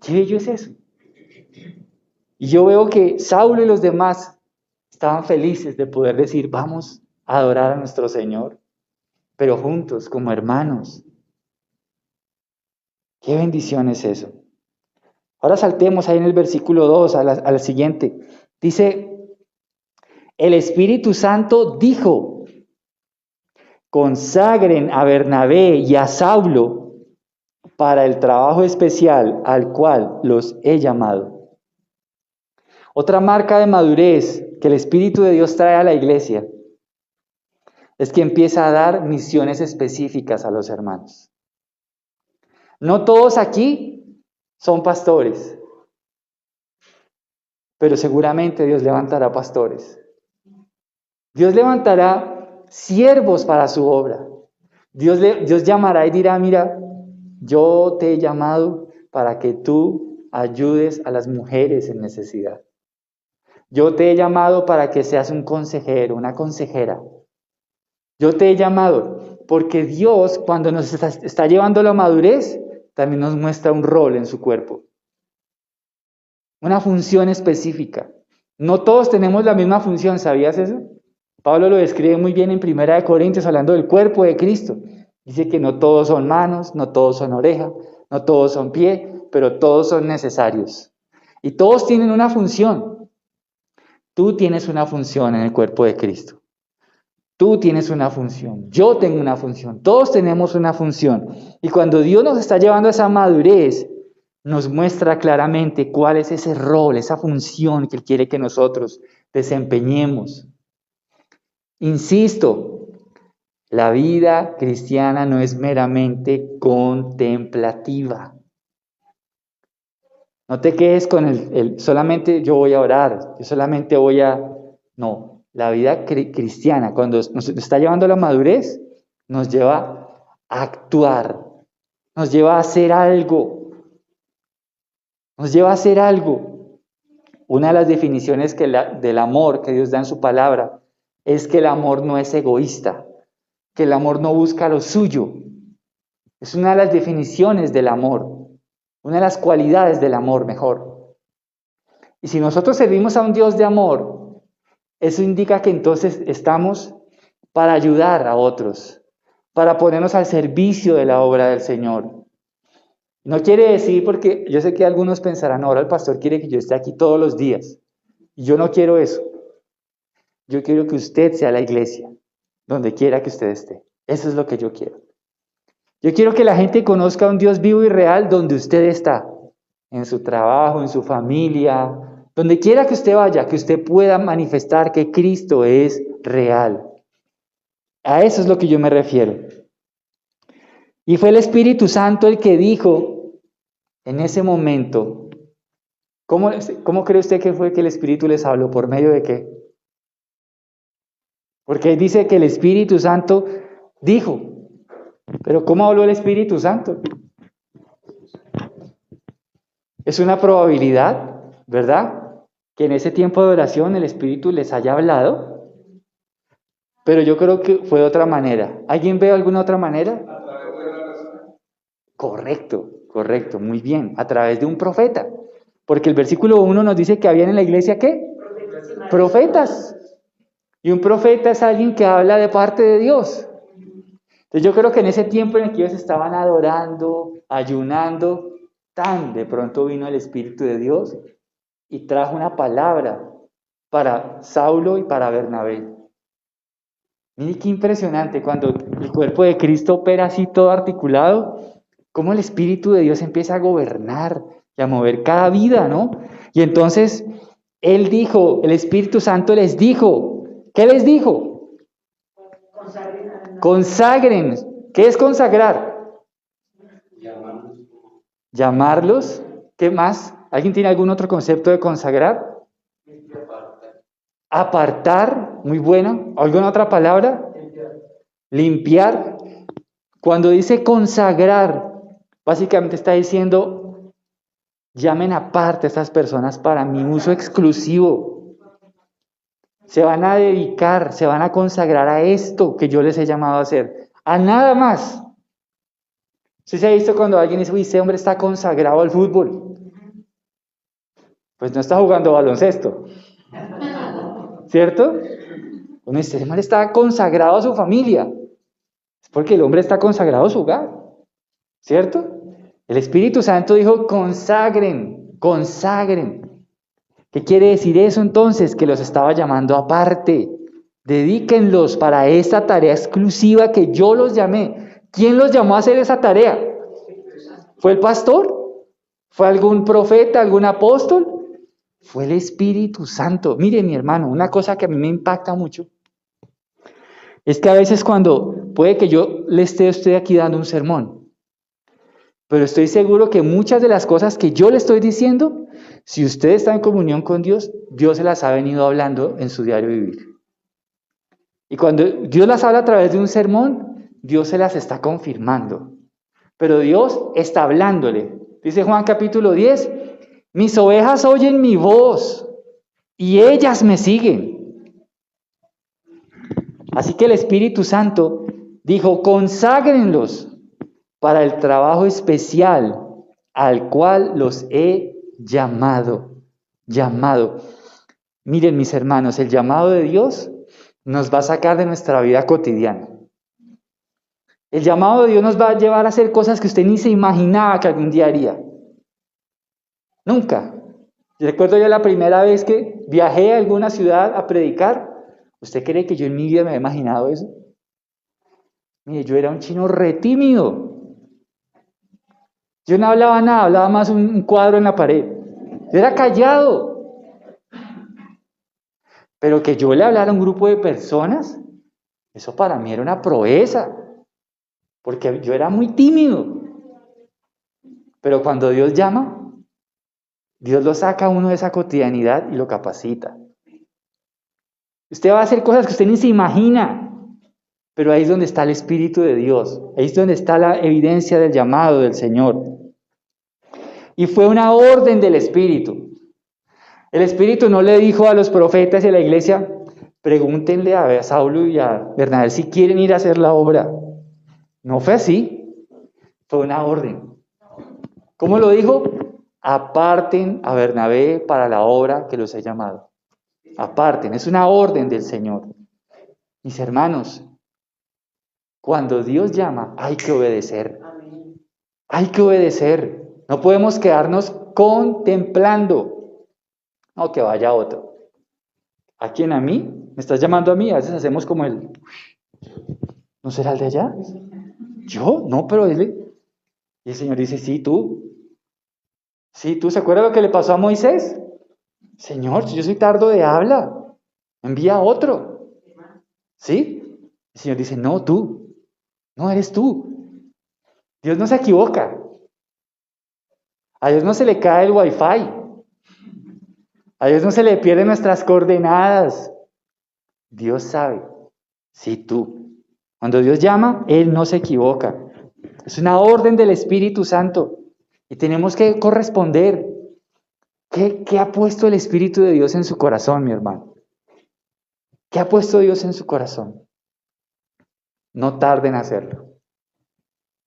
Qué bello es eso. Y yo veo que Saulo y los demás estaban felices de poder decir, vamos a adorar a nuestro Señor, pero juntos, como hermanos. Qué bendición es eso. Ahora saltemos ahí en el versículo 2 al siguiente. Dice, El Espíritu Santo dijo: consagren a Bernabé y a Saulo para el trabajo especial al cual los he llamado. Otra marca de madurez que el Espíritu de Dios trae a la iglesia es que empieza a dar misiones específicas a los hermanos. No todos aquí son pastores, pero seguramente Dios levantará pastores. Dios levantará siervos para su obra. Dios llamará y dirá: mira, yo te he llamado para que tú ayudes a las mujeres en necesidad. Yo te he llamado para que seas un consejero, una consejera. Yo te he llamado porque Dios, cuando nos está llevando a la madurez, también nos muestra un rol en su cuerpo, una función específica. No todos tenemos la misma función, ¿sabías eso? Pablo lo describe muy bien en 1 Corintios, hablando del cuerpo de Cristo. Dice que no todos son manos, no todos son oreja, no todos son pie, pero todos son necesarios. Y todos tienen una función. Tú tienes una función en el cuerpo de Cristo. Tú tienes una función, yo tengo una función, todos tenemos una función. Y cuando Dios nos está llevando a esa madurez, nos muestra claramente cuál es ese rol, esa función que Él quiere que nosotros desempeñemos. Insisto, la vida cristiana no es meramente contemplativa. No te quedes con el solamente yo voy a orar, yo solamente voy a... No. La vida cristiana, cuando nos está llevando a la madurez, nos lleva a actuar, nos lleva a hacer algo, nos lleva a hacer algo. Una de las definiciones del amor que Dios da en su palabra es que el amor no es egoísta, que el amor no busca lo suyo. Es una de las definiciones del amor, una de las cualidades del amor, mejor. Y si nosotros servimos a un Dios de amor, eso indica que entonces estamos para ayudar a otros, para ponernos al servicio de la obra del Señor. No quiere decir, porque yo sé que algunos pensarán: ahora el pastor quiere que yo esté aquí todos los días. Y yo no quiero eso. Yo quiero que usted sea la iglesia, donde quiera que usted esté. Eso es lo que yo quiero. Yo quiero que la gente conozca a un Dios vivo y real donde usted está, en su trabajo, en su familia, donde quiera que usted vaya, que usted pueda manifestar que Cristo es real. A eso es lo que yo me refiero. Y fue el Espíritu Santo el que dijo en ese momento. ¿Cómo cree usted que fue que el Espíritu les habló? ¿Por medio de qué? Porque dice que el Espíritu Santo dijo. Pero ¿cómo habló el Espíritu Santo? Es una probabilidad, ¿verdad? Que en ese tiempo de oración el Espíritu les haya hablado, pero yo creo que fue de otra manera. ¿Alguien ve alguna otra manera? A través de la oración. Correcto, muy bien, a través de un profeta, porque el versículo 1 nos dice que habían en la iglesia, ¿qué? Profetas. Y un profeta es alguien que habla de parte de Dios. Entonces yo creo que en ese tiempo en el que ellos estaban adorando, ayunando, de pronto vino el Espíritu de Dios y trajo una palabra para Saulo y para Bernabé. Mire qué impresionante cuando el cuerpo de Cristo opera así todo articulado, cómo el Espíritu de Dios empieza a gobernar y a mover cada vida, ¿no? Y entonces Él dijo, el Espíritu Santo les dijo, ¿qué les dijo? Consagren. ¿Qué es consagrar? Llamarlos. ¿Qué más? ¿Alguien tiene algún otro concepto de consagrar? Apartar, muy bueno. ¿Alguna otra palabra? Limpiar. Cuando dice consagrar, básicamente está diciendo: llamen aparte a estas personas para mi uso exclusivo. Se van a dedicar, se van a consagrar a esto que yo les he llamado a hacer, a nada más. ¿Sí se ha visto cuando alguien dice: uy, ese hombre está consagrado al fútbol? Pues no está jugando baloncesto, ¿cierto? Uno dice: ese hombre está consagrado a su familia. Es porque el hombre está consagrado a su hogar, ¿cierto? El Espíritu Santo dijo: consagren. ¿Qué quiere decir eso entonces? Que los estaba llamando aparte. Dedíquenlos para esta tarea exclusiva que yo los llamé. ¿Quién los llamó a hacer esa tarea? ¿Fue el pastor? ¿Fue algún profeta, algún apóstol? Fue el Espíritu Santo. Mire, mi hermano, una cosa que a mí me impacta mucho es que a veces cuando puede que yo le esté aquí dando un sermón, pero estoy seguro que muchas de las cosas que yo le estoy diciendo, si usted está en comunión con Dios, Dios se las ha venido hablando en su diario vivir. Y cuando Dios las habla a través de un sermón, Dios se las está confirmando. Pero Dios está hablándole. Dice Juan capítulo 10, mis ovejas oyen mi voz y ellas me siguen. Así que el Espíritu Santo dijo, conságrenlos para el trabajo especial al cual los he llamado. Miren, mis hermanos, el llamado de Dios nos va a sacar de nuestra vida cotidiana. El llamado de Dios nos va a llevar a hacer cosas que usted ni se imaginaba que algún día haría. Nunca. Yo recuerdo ya la primera vez que viajé a alguna ciudad a predicar. ¿Usted cree que yo en mi vida me había imaginado eso? Mire, yo era un chino re tímido. Yo no hablaba nada, hablaba más un cuadro en la pared. Yo era callado. Pero que yo le hablara a un grupo de personas, eso para mí era una proeza. Porque yo era muy tímido. Pero cuando Dios llama, Dios lo saca a uno de esa cotidianidad y lo capacita. Usted va a hacer cosas que usted ni se imagina. Pero ahí es donde está el Espíritu de Dios. Ahí es donde está la evidencia del llamado del Señor. Y fue una orden del Espíritu. El Espíritu no le dijo a los profetas y a la iglesia, pregúntenle a Saulo y a Bernabé si quieren ir a hacer la obra. No fue así. Fue una orden. ¿Cómo lo dijo? Aparten a Bernabé para la obra que los he llamado. Aparten. Es una orden del Señor. Mis hermanos, cuando Dios llama, hay que obedecer. Hay que obedecer. No podemos quedarnos contemplando. No, que vaya otro. ¿A quién? ¿A mí? ¿Me estás llamando a mí? A veces hacemos como el... ¿No será el de allá? ¿Yo? No, pero él... Y el Señor dice, sí, tú. Sí, tú. ¿Se acuerda lo que le pasó a Moisés? Señor, yo soy tardo de habla. Envía a otro. ¿Sí? El Señor dice, no, tú. No, eres tú. Dios no se equivoca. A Dios no se le cae el wifi. A Dios no se le pierden nuestras coordenadas. Dios sabe. Sí, tú. Cuando Dios llama, Él no se equivoca. Es una orden del Espíritu Santo. Y tenemos que corresponder. ¿Qué ha puesto el Espíritu de Dios en su corazón, mi hermano? ¿Qué ha puesto Dios en su corazón? No tarden en hacerlo.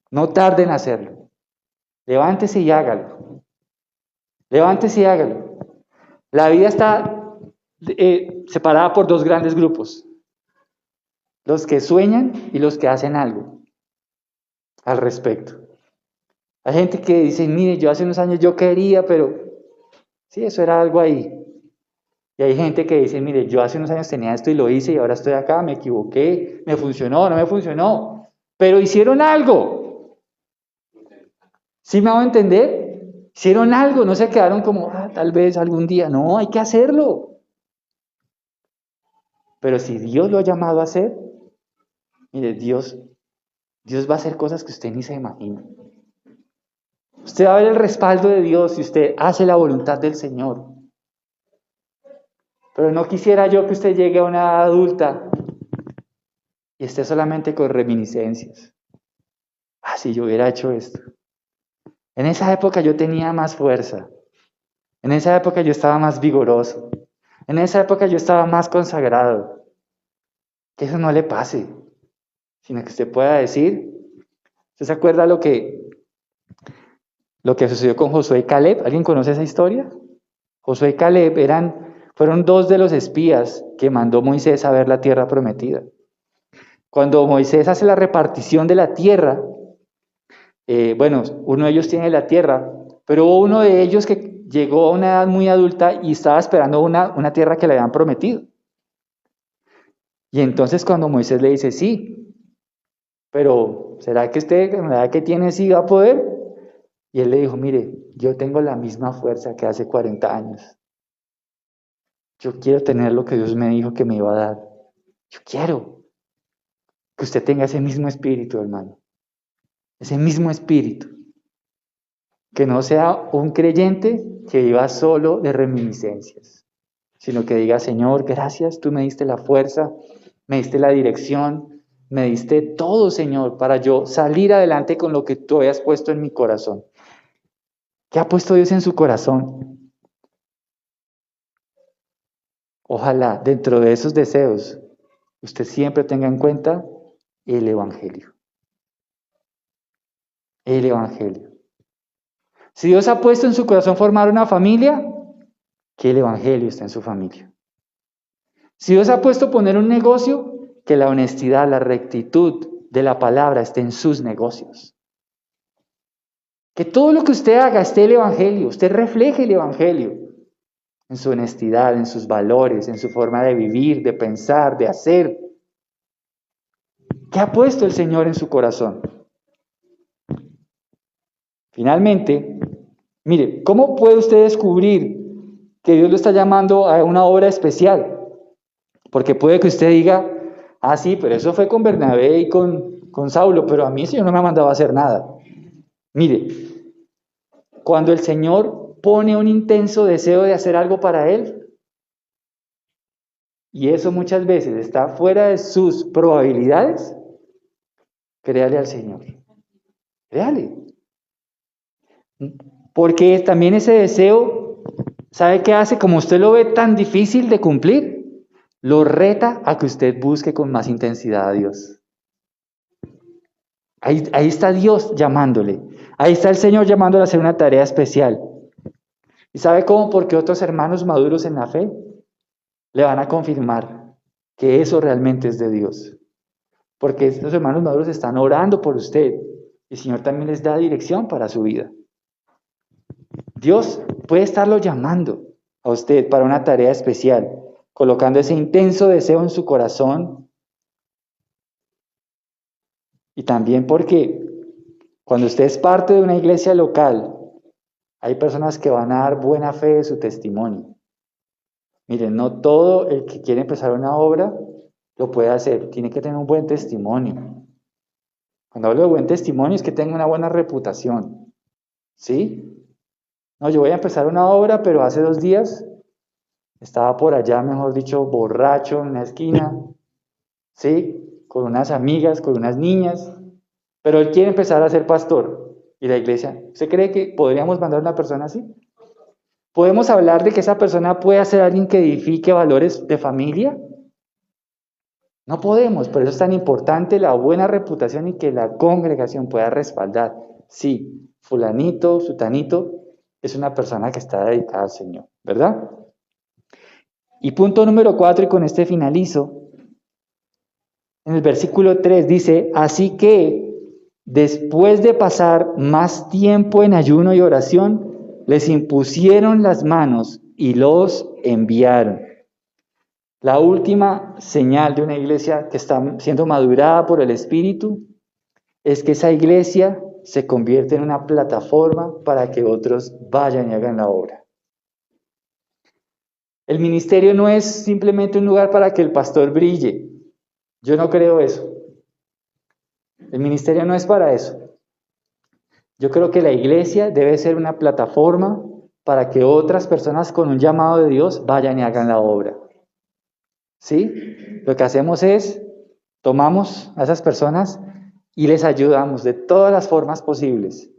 No tarden en hacerlo. Levántese y hágalo. Levántese y hágalo. La vida está separada por dos grandes grupos. Los que sueñan y los que hacen algo al respecto. Hay gente que dice, mire, yo hace unos años yo quería, pero sí, eso era algo ahí. Y hay gente que dice, mire, yo hace unos años tenía esto y lo hice y ahora estoy acá, me equivoqué, me funcionó, no me funcionó. Pero hicieron algo. ¿Sí me hago entender? Hicieron algo, no se quedaron como, tal vez algún día. No, hay que hacerlo. Pero si Dios lo ha llamado a hacer, mire, Dios va a hacer cosas que usted ni se imagina. Usted va a ver el respaldo de Dios si usted hace la voluntad del Señor. Pero no quisiera yo que usted llegue a una edad adulta y esté solamente con reminiscencias. Si yo hubiera hecho esto. En esa época yo tenía más fuerza. En esa época yo estaba más vigoroso. En esa época yo estaba más consagrado. Que eso no le pase, sino que usted pueda decir, ¿usted se acuerda lo que sucedió con Josué y Caleb? ¿Alguien conoce esa historia? Josué y Caleb fueron dos de los espías que mandó Moisés a ver la tierra prometida. Cuando Moisés hace la repartición de la tierra, uno de ellos tiene la tierra, Pero hubo uno de ellos que llegó a una edad muy adulta y estaba esperando una tierra que le habían prometido. Y entonces cuando Moisés le dice, sí, pero ¿será que usted con la edad que tiene sí va a poder? Y él le dijo, mire, yo tengo la misma fuerza que hace 40 años. Yo quiero tener lo que Dios me dijo que me iba a dar. Yo quiero que usted tenga ese mismo espíritu, hermano. Ese mismo espíritu. Que no sea un creyente que viva solo de reminiscencias, sino que diga, Señor, gracias, tú me diste la fuerza, me diste la dirección, me diste todo, Señor, para yo salir adelante con lo que tú habías puesto en mi corazón. ¿Qué ha puesto Dios en su corazón? Ojalá dentro de esos deseos usted siempre tenga en cuenta el Evangelio. El Evangelio. Si Dios ha puesto en su corazón formar una familia, que el Evangelio está en su familia. Si Dios ha puesto poner un negocio, que la honestidad, la rectitud de la palabra esté en sus negocios. Que todo lo que usted haga esté el Evangelio, usted refleje el Evangelio en su honestidad, en sus valores, en su forma de vivir, de pensar, de hacer. ¿Qué ha puesto el Señor en su corazón? Finalmente, mire, ¿cómo puede usted descubrir que Dios lo está llamando a una obra especial? Porque puede que usted diga, ah, sí, pero eso fue con Bernabé y con Saulo, pero a mí el Señor no me ha mandado a hacer nada. Mire, cuando el Señor pone un intenso deseo de hacer algo para Él, y eso muchas veces está fuera de sus probabilidades, créale al Señor. Créale. Porque también ese deseo, ¿sabe qué hace? Como usted lo ve tan difícil de cumplir, lo reta a que usted busque con más intensidad a Dios. Ahí está Dios llamándole. Ahí está el Señor llamándole a hacer una tarea especial. ¿Y sabe cómo? Porque otros hermanos maduros en la fe le van a confirmar que eso realmente es de Dios. Porque estos hermanos maduros están orando por usted. Y el Señor también les da dirección para su vida. Dios puede estarlo llamando a usted para una tarea especial, colocando ese intenso deseo en su corazón. Y también porque cuando usted es parte de una iglesia local, hay personas que van a dar buena fe de su testimonio. Miren, no todo el que quiere empezar una obra lo puede hacer, tiene que tener un buen testimonio. Cuando hablo de buen testimonio es que tenga una buena reputación, ¿sí? No, yo voy a empezar una obra, pero hace 2 días estaba por allá, mejor dicho, borracho en una esquina, ¿sí? Con unas amigas, con unas niñas, pero él quiere empezar a ser pastor. Y la iglesia, ¿usted cree que podríamos mandar a una persona así? ¿Podemos hablar de que esa persona puede ser alguien que edifique valores de familia? No podemos, por eso es tan importante la buena reputación y que la congregación pueda respaldar. Sí, fulanito, sutanito, es una persona que está dedicada al Señor, ¿verdad? Y punto número 4, y con este finalizo, en el versículo 3 dice, así que después de pasar más tiempo en ayuno y oración, les impusieron las manos y los enviaron. La última señal de una iglesia que está siendo madurada por el Espíritu es que esa iglesia se convierte en una plataforma para que otros vayan y hagan la obra. El ministerio no es simplemente un lugar para que el pastor brille. Yo no creo eso. El ministerio no es para eso. Yo creo que la iglesia debe ser una plataforma para que otras personas con un llamado de Dios vayan y hagan la obra. ¿Sí? Lo que hacemos es, tomamos a esas personas y les ayudamos de todas las formas posibles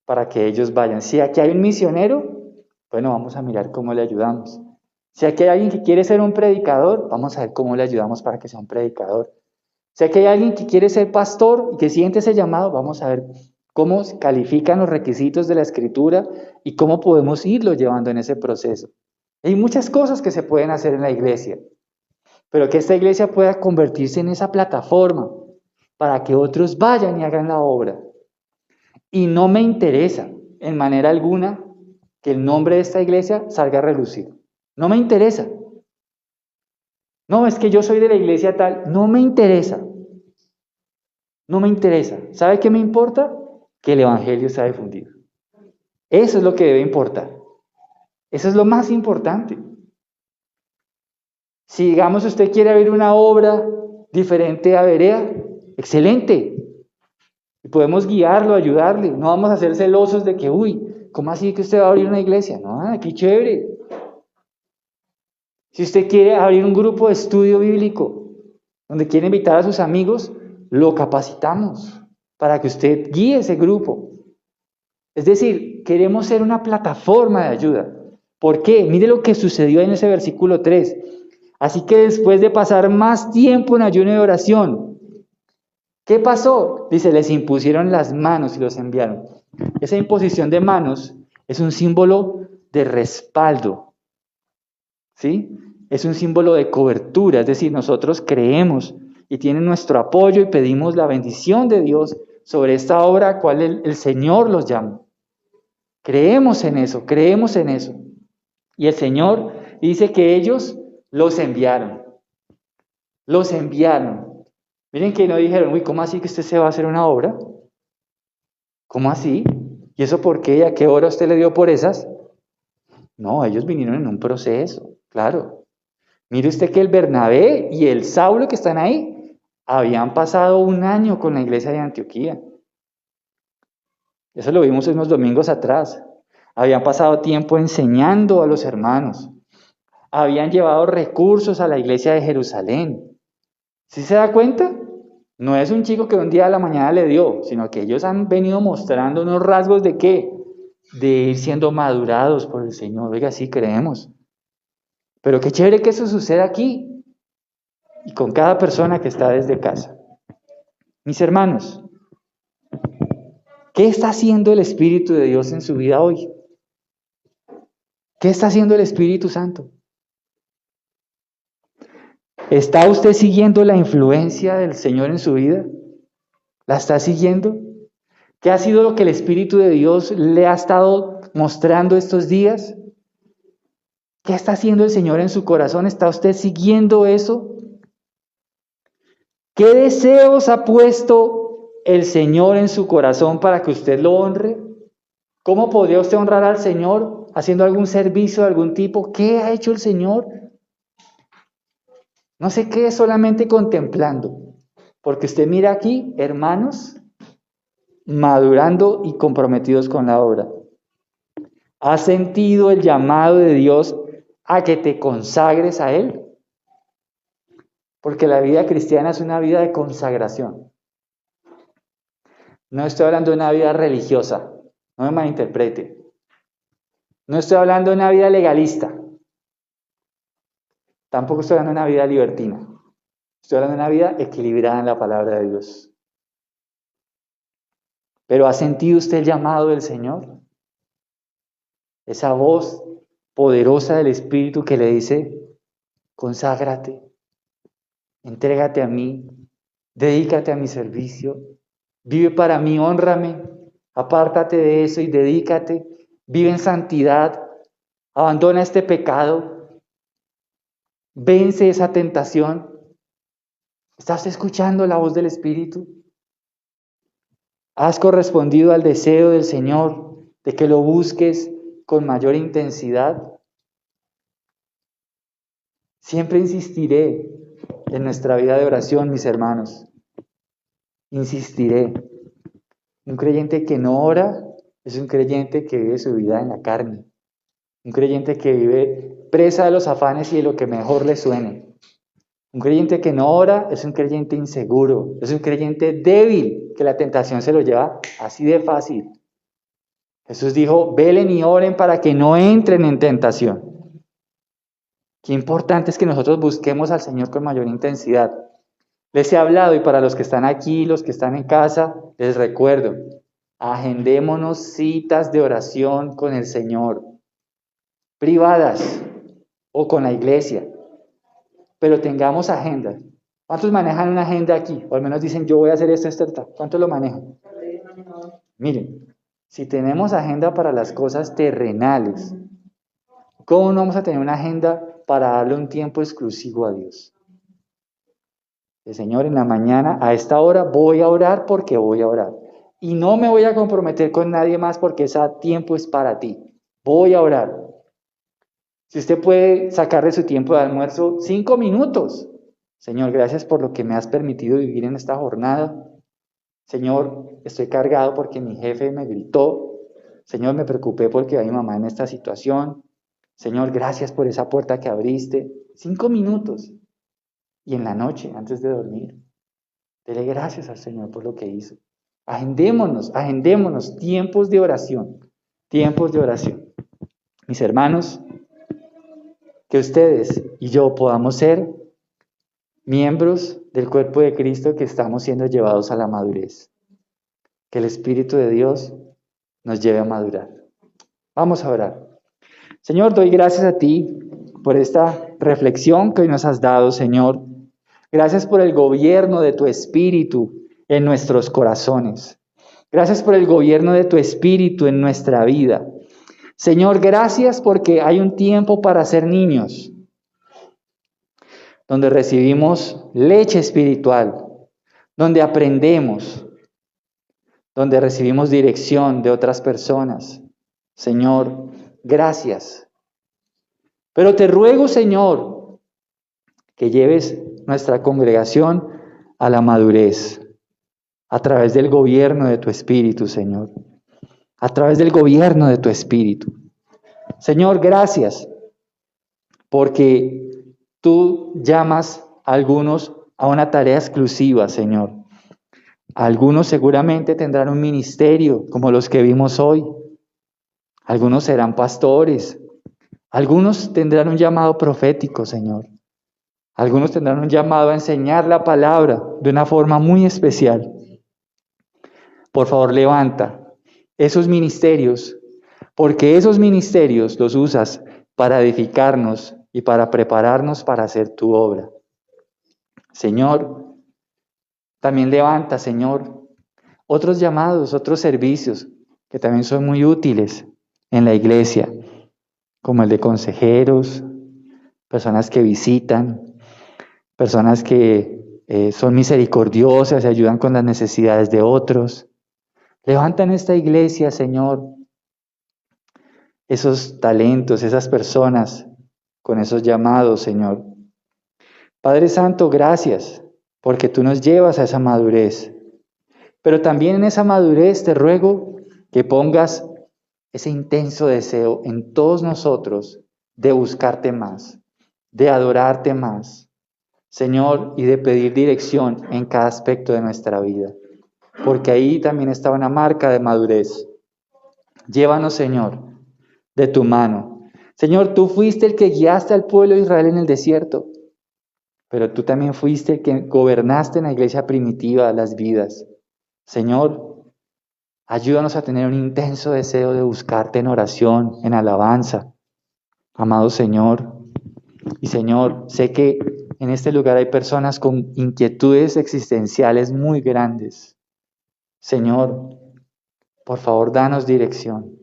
para que ellos vayan. Si aquí hay un misionero, bueno, vamos a mirar cómo le ayudamos. Si aquí hay alguien que quiere ser un predicador, vamos a ver cómo le ayudamos para que sea un predicador. Si aquí hay alguien que quiere ser pastor y que siente ese llamado, vamos a ver cómo califican los requisitos de la Escritura y cómo podemos irlo llevando en ese proceso. Hay muchas cosas que se pueden hacer en la iglesia, pero que esta iglesia pueda convertirse en esa plataforma para que otros vayan y hagan la obra. Y no me interesa en manera alguna que el nombre de esta iglesia salga a relucir. No me interesa. No, es que yo soy de la iglesia tal. No me interesa. No me interesa. ¿Sabe qué me importa? Que el evangelio sea difundido. Eso es lo que debe importar. Eso es lo más importante. Si, digamos, usted quiere abrir una obra diferente a Berea, excelente. Y podemos guiarlo, ayudarle. No vamos a ser celosos de que, uy, ¿cómo así que usted va a abrir una iglesia? No, qué chévere. Si usted quiere abrir un grupo de estudio bíblico, donde quiere invitar a sus amigos, lo capacitamos para que usted guíe ese grupo. Es decir, queremos ser una plataforma de ayuda. ¿Por qué? Mire lo que sucedió en ese versículo 3. Así que después de pasar más tiempo en ayuno y oración, ¿qué pasó? Dice, les impusieron las manos y los enviaron. Esa imposición de manos es un símbolo de respaldo, ¿sí? Es un símbolo de cobertura, es decir, nosotros creemos y tienen nuestro apoyo y pedimos la bendición de Dios sobre esta obra a cual el Señor los llama. Creemos en eso, creemos en eso. Y el Señor dice que ellos los enviaron. Los enviaron. Miren que no dijeron, uy, ¿cómo así que usted se va a hacer una obra? ¿Cómo así? ¿Y eso por qué? ¿A qué hora usted le dio por esas? No, ellos vinieron en un proceso, claro. Mire usted que el Bernabé y el Saulo que están ahí habían pasado un año con la iglesia de Antioquía. Eso lo vimos unos domingos atrás. Habían pasado tiempo enseñando a los hermanos. Habían llevado recursos a la iglesia de Jerusalén. ¿Sí se da cuenta? No es un chico que un día a la mañana le dio, sino que ellos han venido mostrando unos rasgos de ¿qué? De ir siendo madurados por el Señor. Oiga, sí creemos. Pero qué chévere que eso suceda aquí y con cada persona que está desde casa. Mis hermanos, ¿qué está haciendo el Espíritu de Dios en su vida hoy? ¿Qué está haciendo el Espíritu Santo? ¿Está usted siguiendo la influencia del Señor en su vida? ¿La está siguiendo? ¿Qué ha sido lo que el Espíritu de Dios le ha estado mostrando estos días? ¿Qué está haciendo el Señor en su corazón? ¿Está usted siguiendo eso? ¿Qué deseos ha puesto el Señor en su corazón para que usted lo honre? ¿Cómo podría usted honrar al Señor haciendo algún servicio de algún tipo? ¿Qué ha hecho el Señor? No se quede solamente contemplando, porque usted mira aquí, hermanos, madurando y comprometidos con la obra. ¿Has sentido el llamado de Dios a que te consagres a Él? Porque la vida cristiana es una vida de consagración. No estoy hablando de una vida religiosa, no me malinterprete. No estoy hablando de una vida legalista. Tampoco estoy hablando de una vida libertina. Estoy hablando de una vida equilibrada en la palabra de Dios. ¿Pero ha sentido usted el llamado del Señor? Esa voz poderosa del Espíritu que le dice, conságrate, entrégate a mí, dedícate a mi servicio, vive para mí, hónrame, apártate de eso y dedícate, vive en santidad, abandona este pecado, vence esa tentación. ¿Estás escuchando la voz del Espíritu? ¿Has correspondido al deseo del Señor de que lo busques con mayor intensidad? Siempre insistiré en nuestra vida de oración, mis hermanos. Insistiré. Un creyente que no ora es un creyente que vive su vida en la carne. Un creyente que vive presa de los afanes y de lo que mejor le suene. Un creyente que no ora es un creyente inseguro, es un creyente débil, que la tentación se lo lleva así de fácil. Jesús dijo, velen y oren para que no entren en tentación. Qué importante es que nosotros busquemos al Señor con mayor intensidad. Les he hablado y para los que están aquí, los que están en casa, les recuerdo, agendémonos citas de oración con el Señor, privadas o con la iglesia, pero tengamos agenda. ¿Cuántos manejan una agenda aquí? O al menos dicen, yo voy a hacer esto, esto, esto. ¿Cuántos lo manejan? Miren, Si tenemos agenda para las cosas terrenales, ¿cómo no vamos a tener una agenda para darle un tiempo exclusivo a Dios? El Señor, en la mañana, a esta hora, voy a orar porque voy a orar. Y no me voy a comprometer con nadie más porque ese tiempo es para ti. Voy a orar. Si usted puede sacar de su tiempo de almuerzo 5 minutos. Señor, gracias por lo que me has permitido vivir en esta jornada. Señor, estoy cargado porque mi jefe me gritó. Señor, me preocupé porque va mi mamá en esta situación. Señor, gracias por esa puerta que abriste. 5 minutos. Y en la noche, antes de dormir, dele gracias al Señor por lo que hizo. Agendémonos tiempos de oración. Tiempos de oración. Mis hermanos, que ustedes y yo podamos ser miembros del cuerpo de Cristo que estamos siendo llevados a la madurez. Que el Espíritu de Dios nos lleve a madurar. Vamos a orar. Señor, doy gracias a ti por esta reflexión que hoy nos has dado, Señor. Gracias por el gobierno de tu Espíritu en nuestros corazones. Gracias por el gobierno de tu Espíritu en nuestra vida. Señor, gracias porque hay un tiempo para ser niños, donde recibimos leche espiritual, donde aprendemos, donde recibimos dirección de otras personas. Señor, gracias. Pero te ruego, Señor, que lleves nuestra congregación a la madurez, a través del gobierno de tu Espíritu, Señor. A través del gobierno de tu Espíritu. Señor, gracias, porque tú llamas a algunos a una tarea exclusiva, Señor. Algunos seguramente tendrán un ministerio como los que vimos hoy. Algunos serán pastores. Algunos tendrán un llamado profético, Señor. Algunos tendrán un llamado a enseñar la palabra de una forma muy especial. Por favor, levanta esos ministerios, porque esos ministerios los usas para edificarnos y para prepararnos para hacer tu obra. Señor, también levanta, Señor, otros llamados, otros servicios que también son muy útiles en la iglesia, como el de consejeros, personas que visitan, personas que son misericordiosas y ayudan con las necesidades de otros. Levanta en esta iglesia, Señor, esos talentos, esas personas con esos llamados, Señor. Padre Santo, gracias, porque tú nos llevas a esa madurez. Pero también en esa madurez te ruego que pongas ese intenso deseo en todos nosotros de buscarte más, de adorarte más, Señor, y de pedir dirección en cada aspecto de nuestra vida. Porque ahí también está una marca de madurez. Llévanos, Señor, de tu mano. Señor, tú fuiste el que guiaste al pueblo de Israel en el desierto, pero tú también fuiste el que gobernaste en la iglesia primitiva las vidas. Señor, ayúdanos a tener un intenso deseo de buscarte en oración, en alabanza. Amado Señor, y Señor, sé que en este lugar hay personas con inquietudes existenciales muy grandes. Señor, por favor, danos dirección.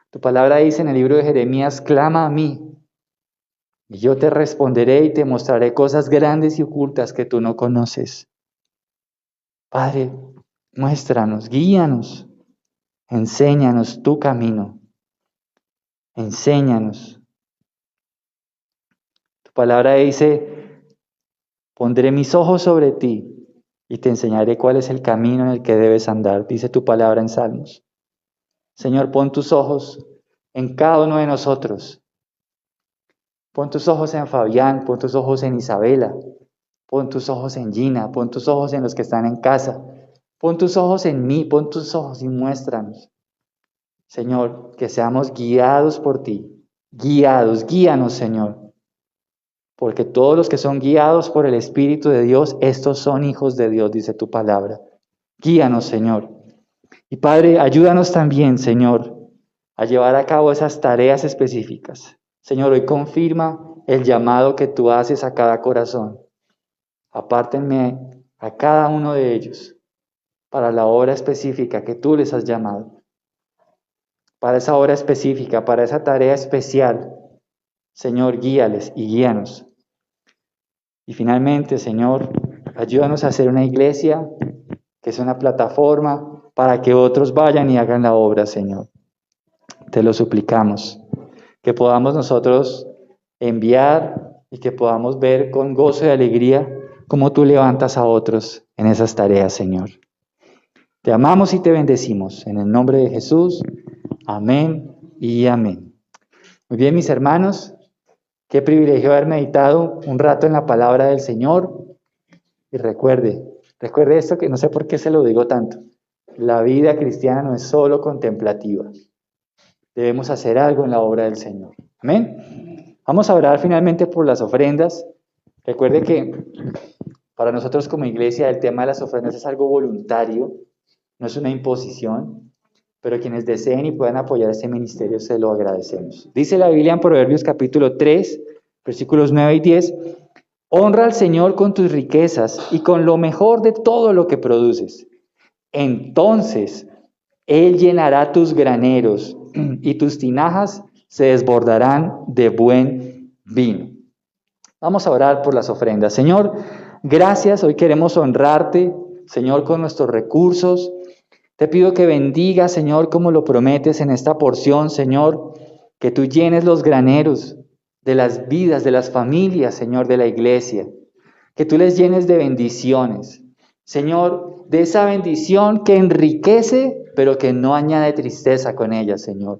Tu palabra dice en el libro de Jeremías, clama a mí, y yo te responderé y te mostraré cosas grandes y ocultas que tú no conoces. Padre, muéstranos, guíanos, enséñanos tu camino, enséñanos. Tu palabra dice, pondré mis ojos sobre ti y te enseñaré cuál es el camino en el que debes andar, dice tu palabra en Salmos. Señor, pon tus ojos en cada uno de nosotros. Pon tus ojos en Fabián, pon tus ojos en Isabela, pon tus ojos en Gina, pon tus ojos en los que están en casa, pon tus ojos en mí, pon tus ojos y muéstranos. Señor, que seamos guiados por ti, guíanos, Señor, porque todos los que son guiados por el Espíritu de Dios, estos son hijos de Dios, dice tu palabra. Guíanos, Señor. Y Padre, ayúdanos también, Señor, a llevar a cabo esas tareas específicas. Señor, hoy confirma el llamado que tú haces a cada corazón. Apártenme a cada uno de ellos para la obra específica que tú les has llamado. para esa hora específica, para esa tarea especial. Señor, guíales y guíanos. Y finalmente, Señor, ayúdanos a hacer una iglesia que es una plataforma para que otros vayan y hagan la obra, Señor. Te lo suplicamos, que podamos nosotros enviar y que podamos ver con gozo y alegría cómo tú levantas a otros en esas tareas, Señor. Te amamos y te bendecimos. En el nombre de Jesús, amén y amén. Muy bien, mis hermanos, qué privilegio haber meditado un rato en la palabra del Señor. Y recuerde esto, que no sé por qué se lo digo tanto. La vida cristiana no es solo contemplativa. Debemos hacer algo en la obra del Señor. Amén. Vamos a orar finalmente por las ofrendas. Recuerde que para nosotros como iglesia el tema de las ofrendas es algo voluntario, no es una imposición, pero quienes deseen y puedan apoyar este ministerio se lo agradecemos. Dice la Biblia en Proverbios capítulo 3, versículos 9 y 10, honra al Señor con tus riquezas y con lo mejor de todo lo que produces. Entonces Él llenará tus graneros y tus tinajas se desbordarán de buen vino. Vamos a orar por las ofrendas. Señor, gracias. Hoy queremos honrarte, Señor, con nuestros recursos. Te pido que bendiga, Señor, como lo prometes en esta porción, Señor, que tú llenes los graneros de las vidas, de las familias, Señor, de la iglesia. Que tú les llenes de bendiciones. Señor, de esa bendición que enriquece, pero que no añade tristeza con ella, Señor.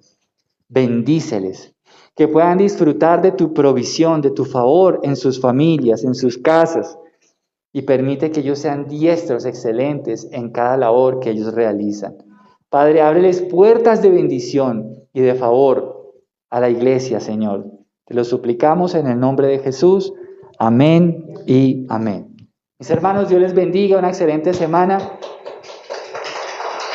Bendíceles. Que puedan disfrutar de tu provisión, de tu favor en sus familias, en sus casas. Y permite que ellos sean diestros, excelentes en cada labor que ellos realizan. Padre, ábreles puertas de bendición y de favor a la iglesia, Señor. Te lo suplicamos en el nombre de Jesús. Amén y amén. Mis hermanos, Dios les bendiga, una excelente semana.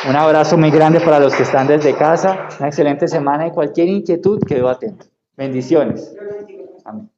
Un abrazo muy grande para los que están desde casa. Una excelente semana y cualquier inquietud quedo atento. Bendiciones. Amén.